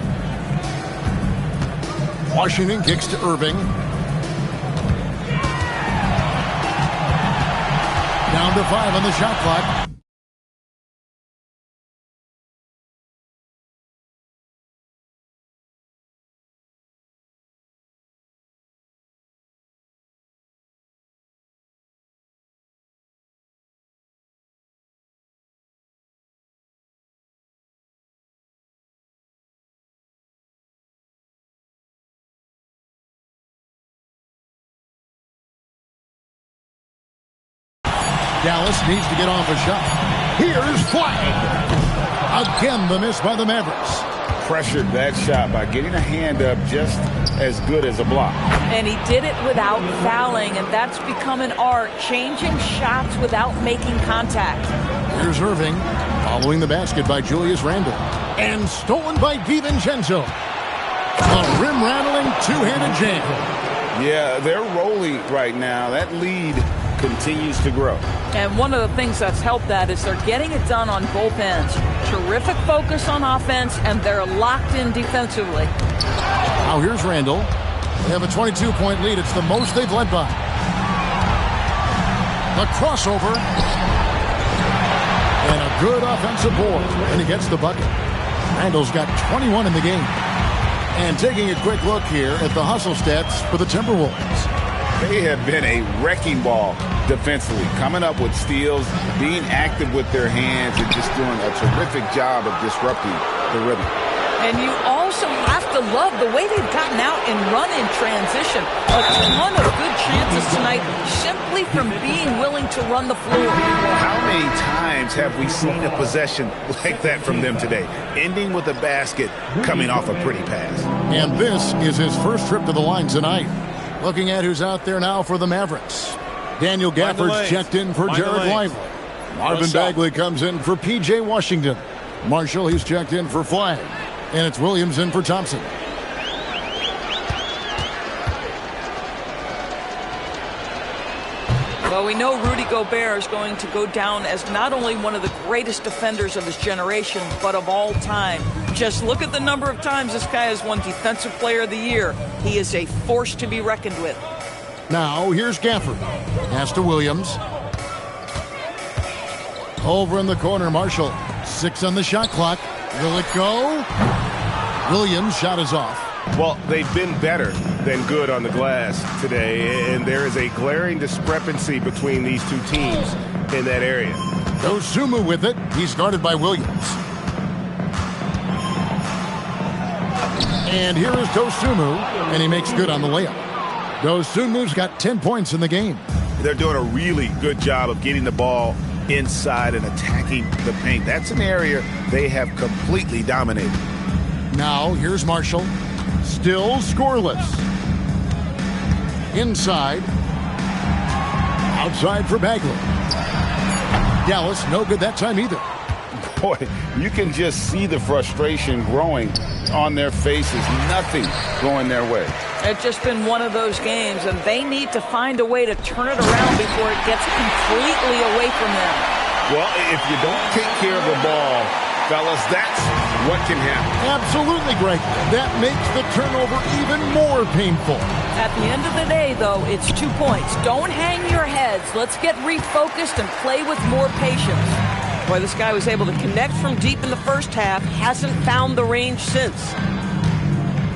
Washington kicks to Irving. Down to 5 on the shot clock. Dallas needs to get off a shot. Here's flag. Again, the miss by the Mavericks. Pressured that shot by getting a hand up just as good as a block. And he did it without fouling, and that's become an art, changing shots without making contact. Here's Irving, following the basket by Julius Randle. And stolen by DiVincenzo. A rim-rattling two-handed jam. Yeah, they're rolling right now. That lead continues to grow. And one of the things that's helped that is they're getting it done on both ends. Terrific focus on offense, and they're locked in defensively. Now here's Randle. They have a 22-point lead. It's the most they've led by. The crossover. And a good offensive board. And he gets the bucket. Randle's got 21 in the game. And taking a quick look here at the hustle stats for the Timberwolves. They have been a wrecking ball defensively, coming up with steals, being active with their hands, and just doing a terrific job of disrupting the rhythm. And you also have to love the way they've gotten out and run in transition. A ton of good chances tonight simply from being willing to run the floor. How many times have we seen a possession like that from them today, ending with a basket coming off a pretty pass? And this is his first trip to the line tonight. Looking at who's out there now for the Mavericks. Daniel Gafford's checked in for Jared Lively. Marvin Bagley comes in for P.J. Washington. Marshall, he's checked in for Flag. And it's Williams in for Thompson. Well, we know Rudy Gobert is going to go down as not only one of the greatest defenders of his generation, but of all time. Just look at the number of times this guy has won Defensive Player of the Year. He is a force to be reckoned with. Now, here's Gafford. Pass to Williams. Over in the corner, Marshall. 6 on the shot clock. Will it go? Williams' shot is off. Well, they've been better than good on the glass today, and there is a glaring discrepancy between these two teams in that area. Dosunmu with it. He's guarded by Williams. And here is Dosunmu, and he makes good on the layup. Dosunmu's got 10 points in the game. They're doing a really good job of getting the ball inside and attacking the paint. That's an area they have completely dominated. Now, here's Marshall. Still scoreless. Inside. Outside for Bagley. Dallas, no good that time either. Boy, you can just see the frustration growing on their faces. Nothing going their way. It's just been one of those games, and they need to find a way to turn it around before it gets completely away from them. Well, if you don't take care of the ball, fellas, that's what can happen. Absolutely, Greg. That makes the turnover even more painful. At the end of the day, though, it's 2 points. Don't hang your heads. Let's get refocused and play with more patience. Boy, this guy was able to connect from deep in the first half. Hasn't found the range since.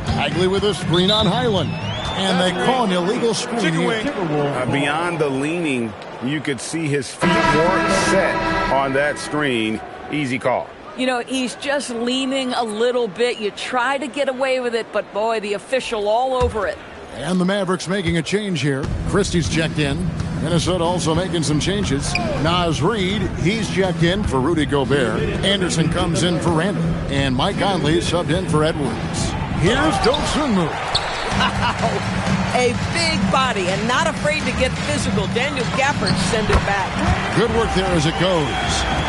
Bagley with a screen on Highland. And they call an illegal screen here. Beyond the leaning, you could see his feet weren't set on that screen. Easy call. You know, he's just leaning a little bit. You try to get away with it, but boy, the official all over it. And the Mavericks making a change here. Christie's checked in. Minnesota also making some changes. Naz Reid, he's checked in for Rudy Gobert. Anderson comes in for Randle. And Mike Conley subbed in for Edwards. Here's Dosunmu. A big body and not afraid to get physical. Daniel Gafford send it back. Good work there as it goes.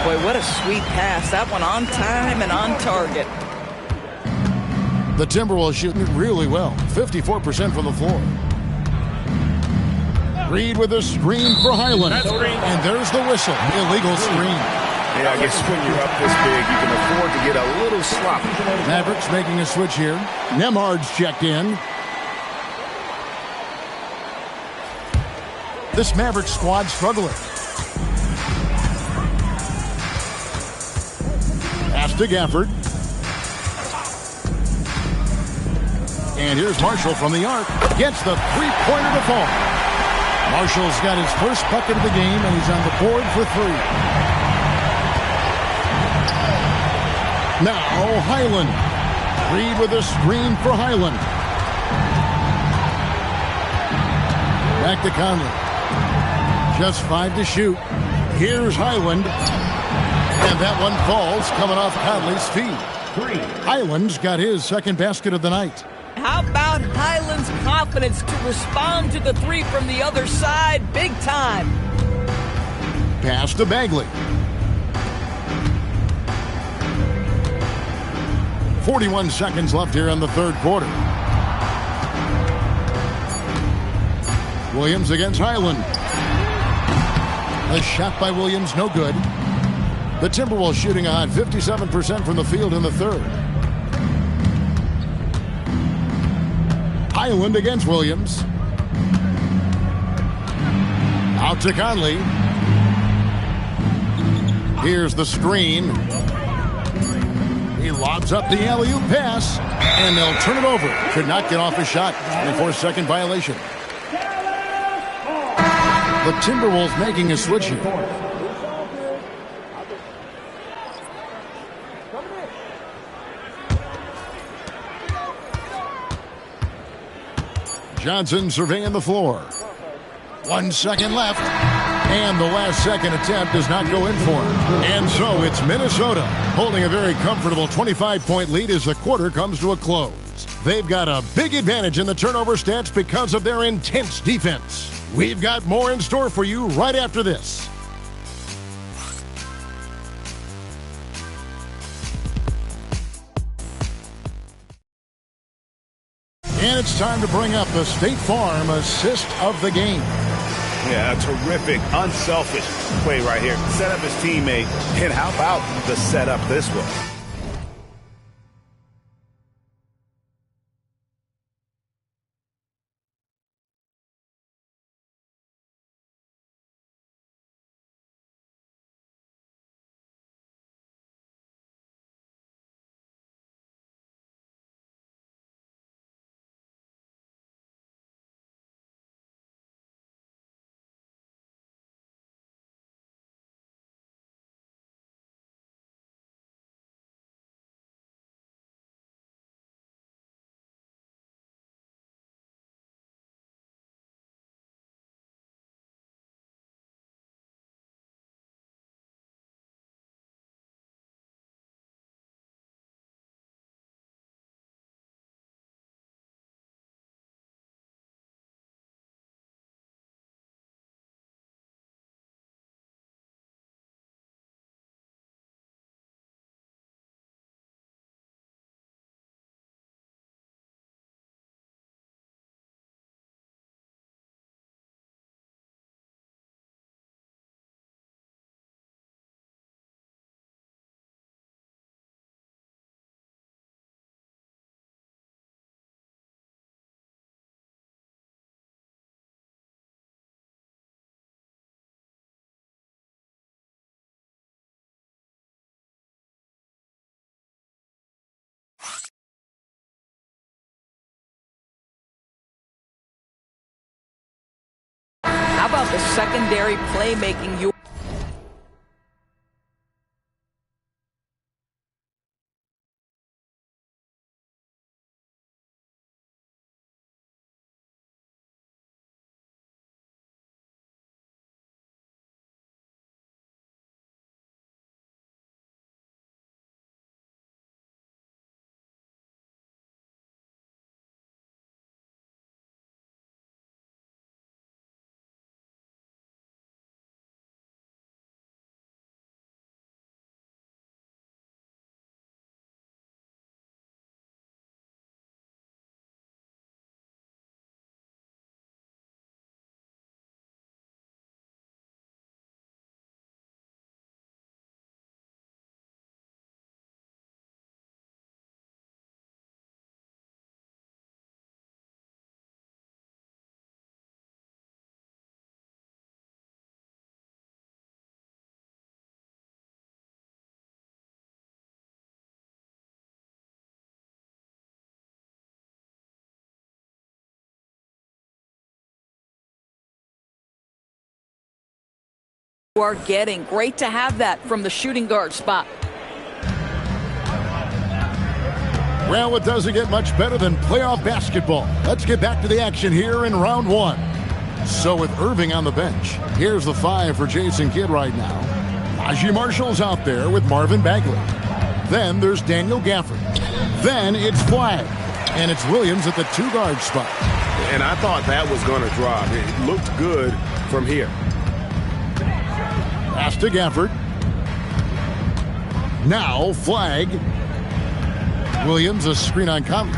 Boy, what a sweet pass. That one on time and on target. The Timberwolves shooting really well. 54% from the floor. Reed with a screen for Highland. And there's the whistle. Illegal screen. Yeah, I guess when you're up this big, you can afford to get a little sloppy. Mavericks making a switch here. Nemhard's checked in. This Mavericks squad struggling. Pass to Gafford. And here's Marshall from the arc. Gets the three-pointer to fall. Marshall's got his first bucket of the game, and he's on the board for three. Now Highland. Reed with a screen for Highland. Back to Conley. Just 5 to shoot. Here's Highland. And that one falls, coming off Conley's feet. Highland's got his second basket of the night. How about Highland's confidence to respond to the three from the other side? Big time. Pass to Bagley. 41 seconds left here in the third quarter. Williams against Highland. A shot by Williams, no good. The Timberwolves shooting a hot 57% from the field in the third. Highland against Williams. Out to Conley. Here's the screen. He lobs up the alley-oop pass, and they'll turn it over. Could not get off a shot. 24-second violation. The Timberwolves making a switch here. Johnson surveying the floor. 1 second left. And the last second attempt does not go in for him. And so it's Minnesota holding a very comfortable 25-point lead as the quarter comes to a close. They've got a big advantage in the turnover stats because of their intense defense. We've got more in store for you right after this. And it's time to bring up the State Farm assist of the game. Yeah, a terrific, unselfish play right here. Set up his teammate, and how about the setup this one? How about the secondary playmaking you are getting. Great to have that from the shooting guard spot. Well, it doesn't get much better than playoff basketball. Let's get back to the action here in round one. So with Irving on the bench, here's the 5 for Jason Kidd right now. Najee Marshall's out there with Marvin Bagley. Then there's Daniel Gafford. Then it's Flagg. And it's Williams at the 2-guard spot. And I thought that was going to drop. It looked good from here. Pass to Gafford. Now Flagg. Williams a screen on Conley.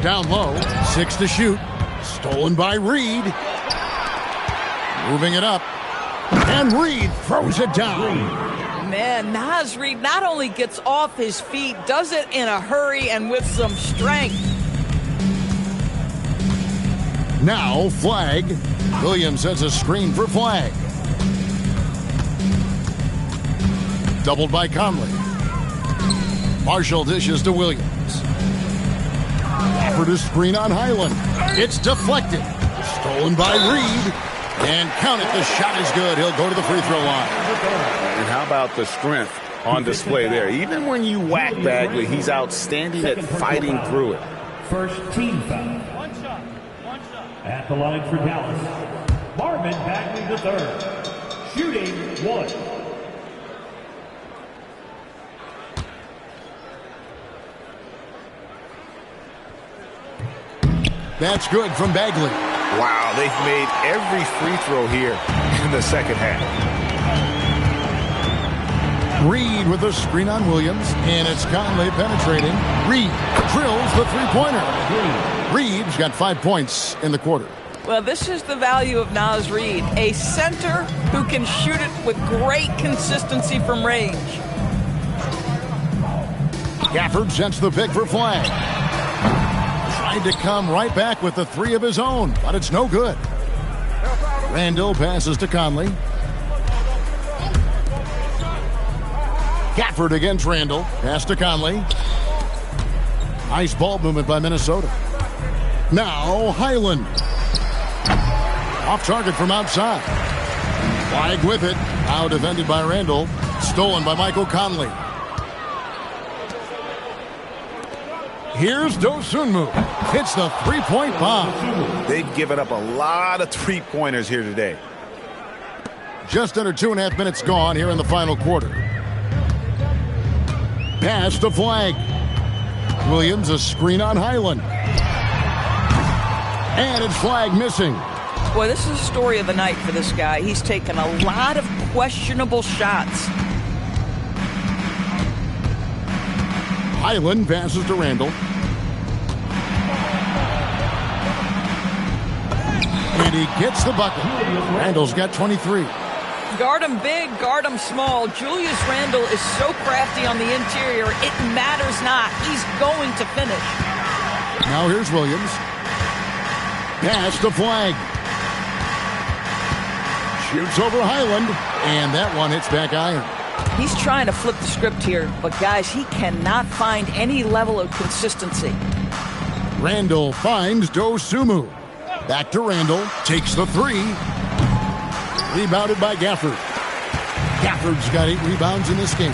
Down low. 6 to shoot. Stolen by Reed. Moving it up. And Reed throws it down. Man, Naz Reid not only gets off his feet, does it in a hurry and with some strength. Now Flagg. Williams has a screen for Flagg. Doubled by Conley. Marshall dishes to Williams. Gafford a screen on Highland. It's deflected. Stolen by Reed. And count it, the shot is good. He'll go to the free throw line. And how about the strength on display there? Even when you whack Bagley, he's outstanding at fighting through it. First team foul. At the line for Dallas, Marvin Bagley III, shooting 1. That's good from Bagley. Wow, they've made every free throw here in the second half. Reed with a screen on Williams, and it's Conley penetrating. Reed drills the three-pointer. Reed's got 5 points in the quarter. Well, this is the value of Naz Reid, a center who can shoot it with great consistency from range. Gafford sets the pick for Flagg. Tried to come right back with the 3 of his own, but it's no good. Randall passes to Conley. Gafford against Randall. Pass to Conley. Nice ball movement by Minnesota. Now Highland. Off target from outside. Flagg with it. Now defended by Randall. Stolen by Michael Conley. Here's Dosunmu. Hits the three-point bomb. They've given up a lot of three-pointers here today. Just under 2.5 minutes gone here in the final quarter. Pass to Flagg. Williams a screen on Highland. And it's Flagg missing. Boy, this is a story of the night for this guy. He's taken a lot of questionable shots. Highland passes to Randall. And he gets the bucket. Randall's got 23. Guard him big, guard him small. Julius Randle is so crafty on the interior, it matters not. He's going to finish. Now here's Williams. Pass to Flagg. Shoots over Highland, and that one hits back iron. He's trying to flip the script here, but guys, he cannot find any level of consistency. Randall finds Dosunmu. Back to Randall, takes the 3. Rebounded by Gafford. Gafford's got 8 rebounds in this game.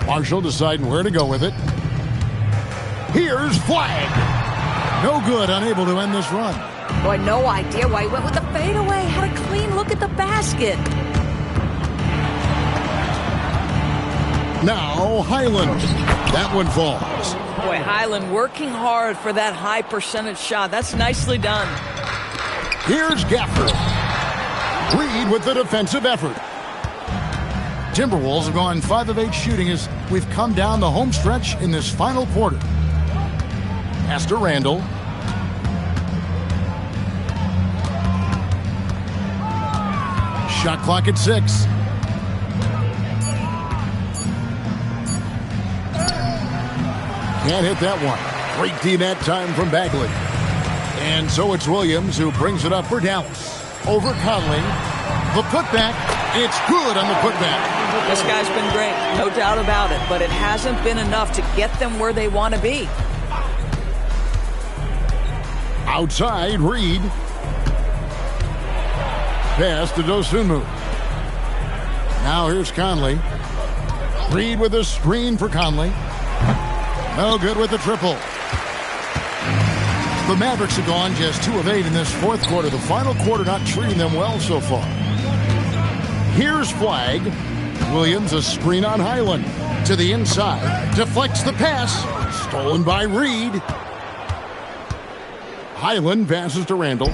Marshall deciding where to go with it. Here's Flagg. No good, unable to end this run. Boy, no idea why he went with the fadeaway. Had a clean look at the basket. Now Highland. That one falls. Boy, Highland working hard for that high percentage shot. That's nicely done. Here's Gafford. Reed with the defensive effort. Timberwolves have gone 5 of 8 shooting as we've come down the home stretch in this final quarter. Pass to Randall. Shot clock at 6. Can't hit that one. Great D that time from Bagley. And so it's Williams who brings it up for Dallas. Over Conley. The putback. It's good on the putback. This guy's been great, no doubt about it, but it hasn't been enough to get them where they want to be. Outside, Reed. Pass to Dosunmu. Now here's Conley. Reed with a screen for Conley. No good with the triple. The Mavericks have gone just 2 of 8 in this fourth quarter. The final quarter not treating them well so far. Here's Flagg. Williams, a screen on Highland. To the inside. Deflects the pass. Stolen by Reed. Highland passes to Randall.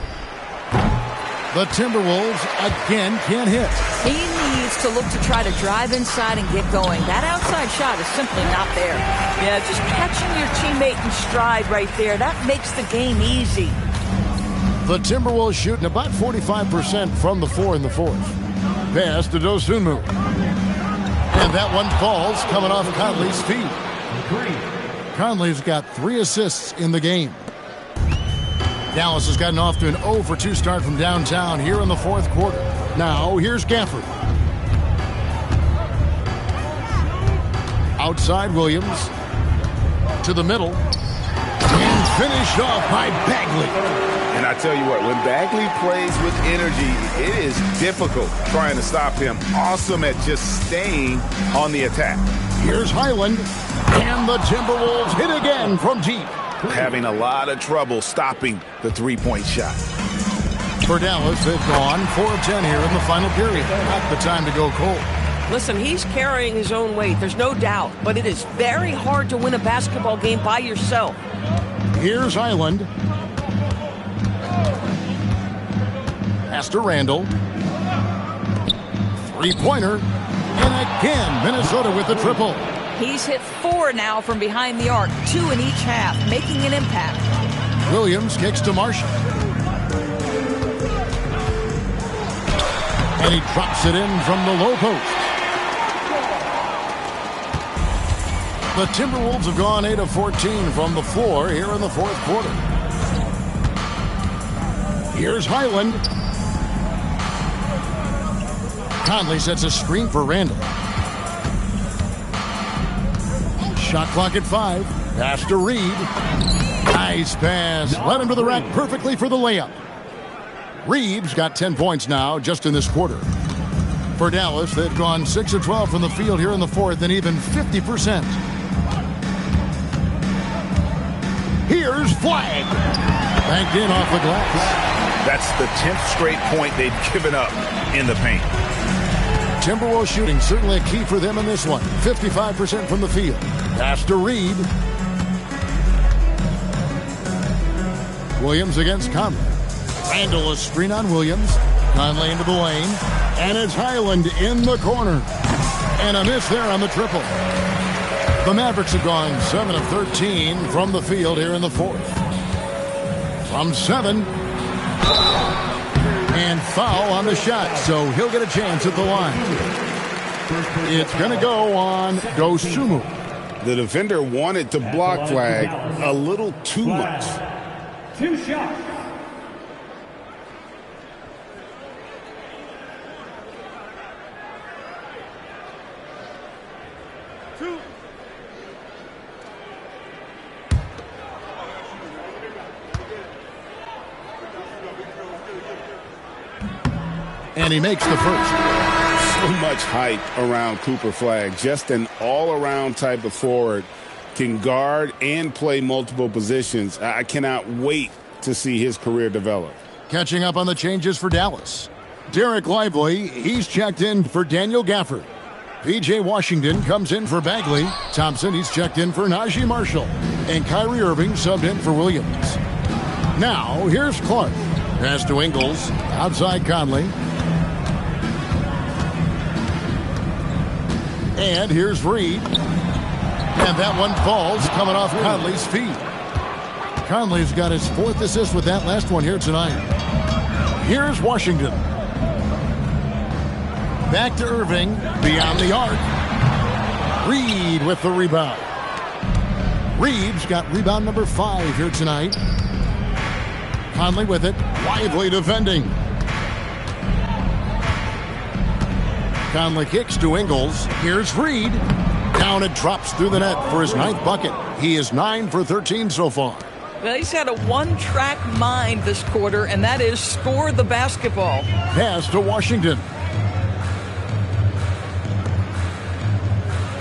The Timberwolves again can't hit. He needs to look to try to drive inside and get going. That outside shot is simply not there. Yeah, just catching your teammate in stride right there. That makes the game easy. The Timberwolves shooting about 45% from the floor in the fourth. Pass to Dosunmu. And that one falls, coming off Conley's feet. Conley's got 3 assists in the game. Dallas has gotten off to an 0 for 2 start from downtown here in the fourth quarter. Now, here's Gafford. Outside Williams. To the middle. And finished off by Bagley. And I tell you what, when Bagley plays with energy, it is difficult trying to stop him. Awesome at just staying on the attack. Here's Highland. And the Timberwolves hit again from deep. Having a lot of trouble stopping the three-point shot. For Dallas, they've gone 4 of 10 here in the final period. Not the time to go cold. Listen, he's carrying his own weight. There's no doubt. But it is very hard to win a basketball game by yourself. Here's Highland. Pass to Randall. Three-pointer. And again, Minnesota with the triple. He's hit 4 now from behind the arc, 2 in each half, making an impact. Williams kicks to Marshall. And he drops it in from the low post. The Timberwolves have gone 8 of 14 from the floor here in the fourth quarter. Here's Highland. Conley sets a screen for Randall. Shot clock at 5. Pass to Reed. Nice pass. Led him to the rack perfectly for the layup. Reed's got 10 points now just in this quarter. For Dallas, they've gone 6 of 12 from the field here in the fourth and even 50%. Here's Flagg. Banked in off the glass. That's the 10th straight point they've given up in the paint. Timberwolves shooting certainly a key for them in this one. 55% from the field. Pass to Reed. Williams against Conley. Randall a screen on Williams. Conley into the lane. And it's Highland in the corner. And a miss there on the triple. The Mavericks have gone 7 of 13 from the field here in the fourth. From 7. And foul on the shot, so he'll get a chance at the line. It's going to go on Dosunmu. The defender wanted to block Flagg a little too much. 2 shots. And he makes the first. So much hype around Cooper Flagg. Just an all-around type of forward. Can guard and play multiple positions. I cannot wait to see his career develop. Catching up on the changes for Dallas. Derek Lively, he's checked in for Daniel Gafford. P.J. Washington comes in for Bagley. Thompson, he's checked in for Najee Marshall. And Kyrie Irving subbed in for Williams. Now, here's Clark. Pass to Ingles. Outside Conley. And here's Reed. And that one falls, coming off Conley's feet. Conley's got his 4th assist with that last one here tonight. Here's Washington. Back to Irving, beyond the arc. Reed with the rebound. Reed's got rebound number 5 here tonight. Conley with it, Lively defending. Conley kicks to Ingles. Here's Reed. Down it drops through the net for his 9th bucket. He is 9 for 13 so far. Well, he's had a one-track mind this quarter, and that is score the basketball. Pass to Washington.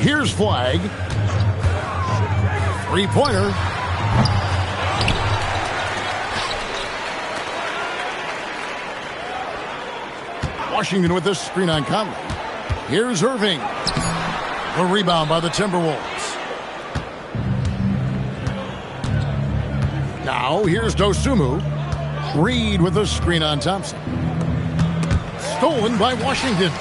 Here's Flag. Three-pointer. Washington with this screen on Conley. Here's Irving. The rebound by the Timberwolves. Now here's Dosunmu. Reed with a screen on Thompson. Stolen by Washington.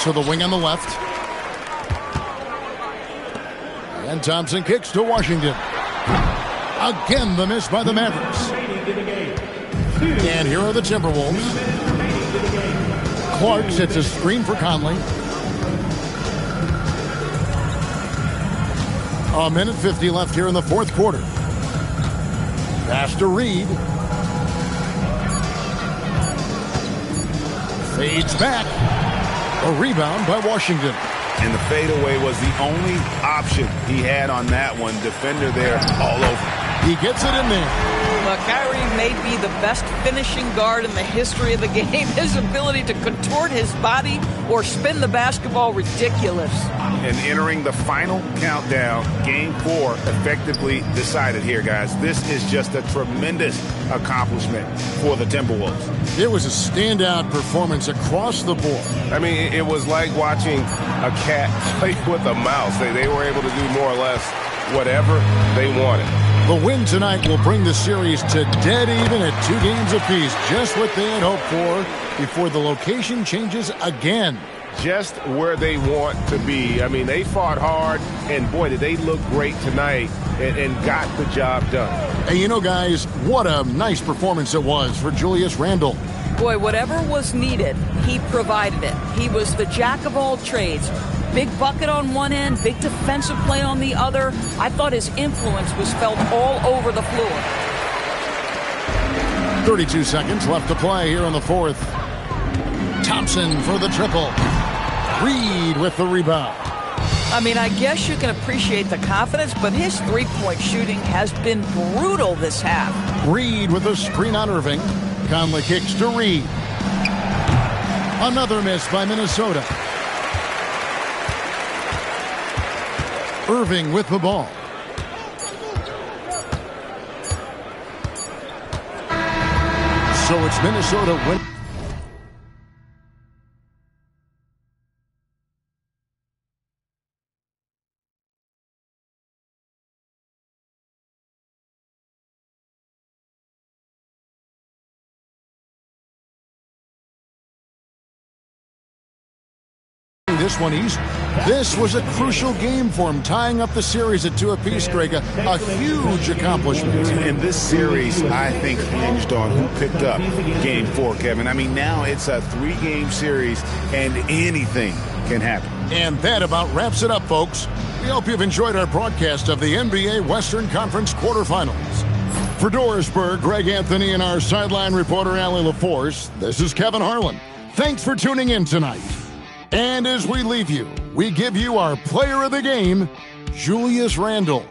To the wing on the left. And Thompson kicks to Washington. Again, the miss by the Mavericks. And here are the Timberwolves. Clark sets a screen for Conley. A minute 50 left here in the fourth quarter. Pass to Reed. Fades back. A rebound by Washington. And the fadeaway was the only option he had on that one. Defender there all over. He gets it in there. Look, Kyrie may be the best finishing guard in the history of the game. His ability to contort his body or spin the basketball, ridiculous. And entering the final countdown, Game 4 effectively decided here, guys. This is just a tremendous accomplishment for the Timberwolves. It was a standout performance across the board. I mean, it was like watching a cat play with a mouse. They were able to do more or less whatever they wanted. The win tonight will bring the series to dead even at 2 games apiece, just what they had hoped for before the location changes again. Just where they want to be. I mean, they fought hard, and boy, did they look great tonight and got the job done. And you know, guys, what a nice performance it was for Julius Randle. Boy, whatever was needed, he provided it. He was the jack of all trades. Big bucket on one end, big defensive play on the other. I thought his influence was felt all over the floor. 32 seconds left to play here in the fourth. Thompson for the triple. Reed with the rebound. I mean, I guess you can appreciate the confidence, but his three-point shooting has been brutal this half. Reed with a screen on Irving. Conley kicks to Reed. Another miss by Minnesota. Irving with the ball. So it's Minnesota win. This one easy. This was a crucial game for him, tying up the series at 2 apiece, Greg. A huge accomplishment. And this series, I think, hinged on who picked up Game 4, Kevin. I mean, now it's a 3-game series, and anything can happen. And that about wraps it up, folks. We hope you've enjoyed our broadcast of the NBA Western Conference quarterfinals. For Dorisburg, Greg Anthony, and our sideline reporter, Allie LaForce, this is Kevin Harlan. Thanks for tuning in tonight. And as we leave you, we give you our player of the game, Julius Randle.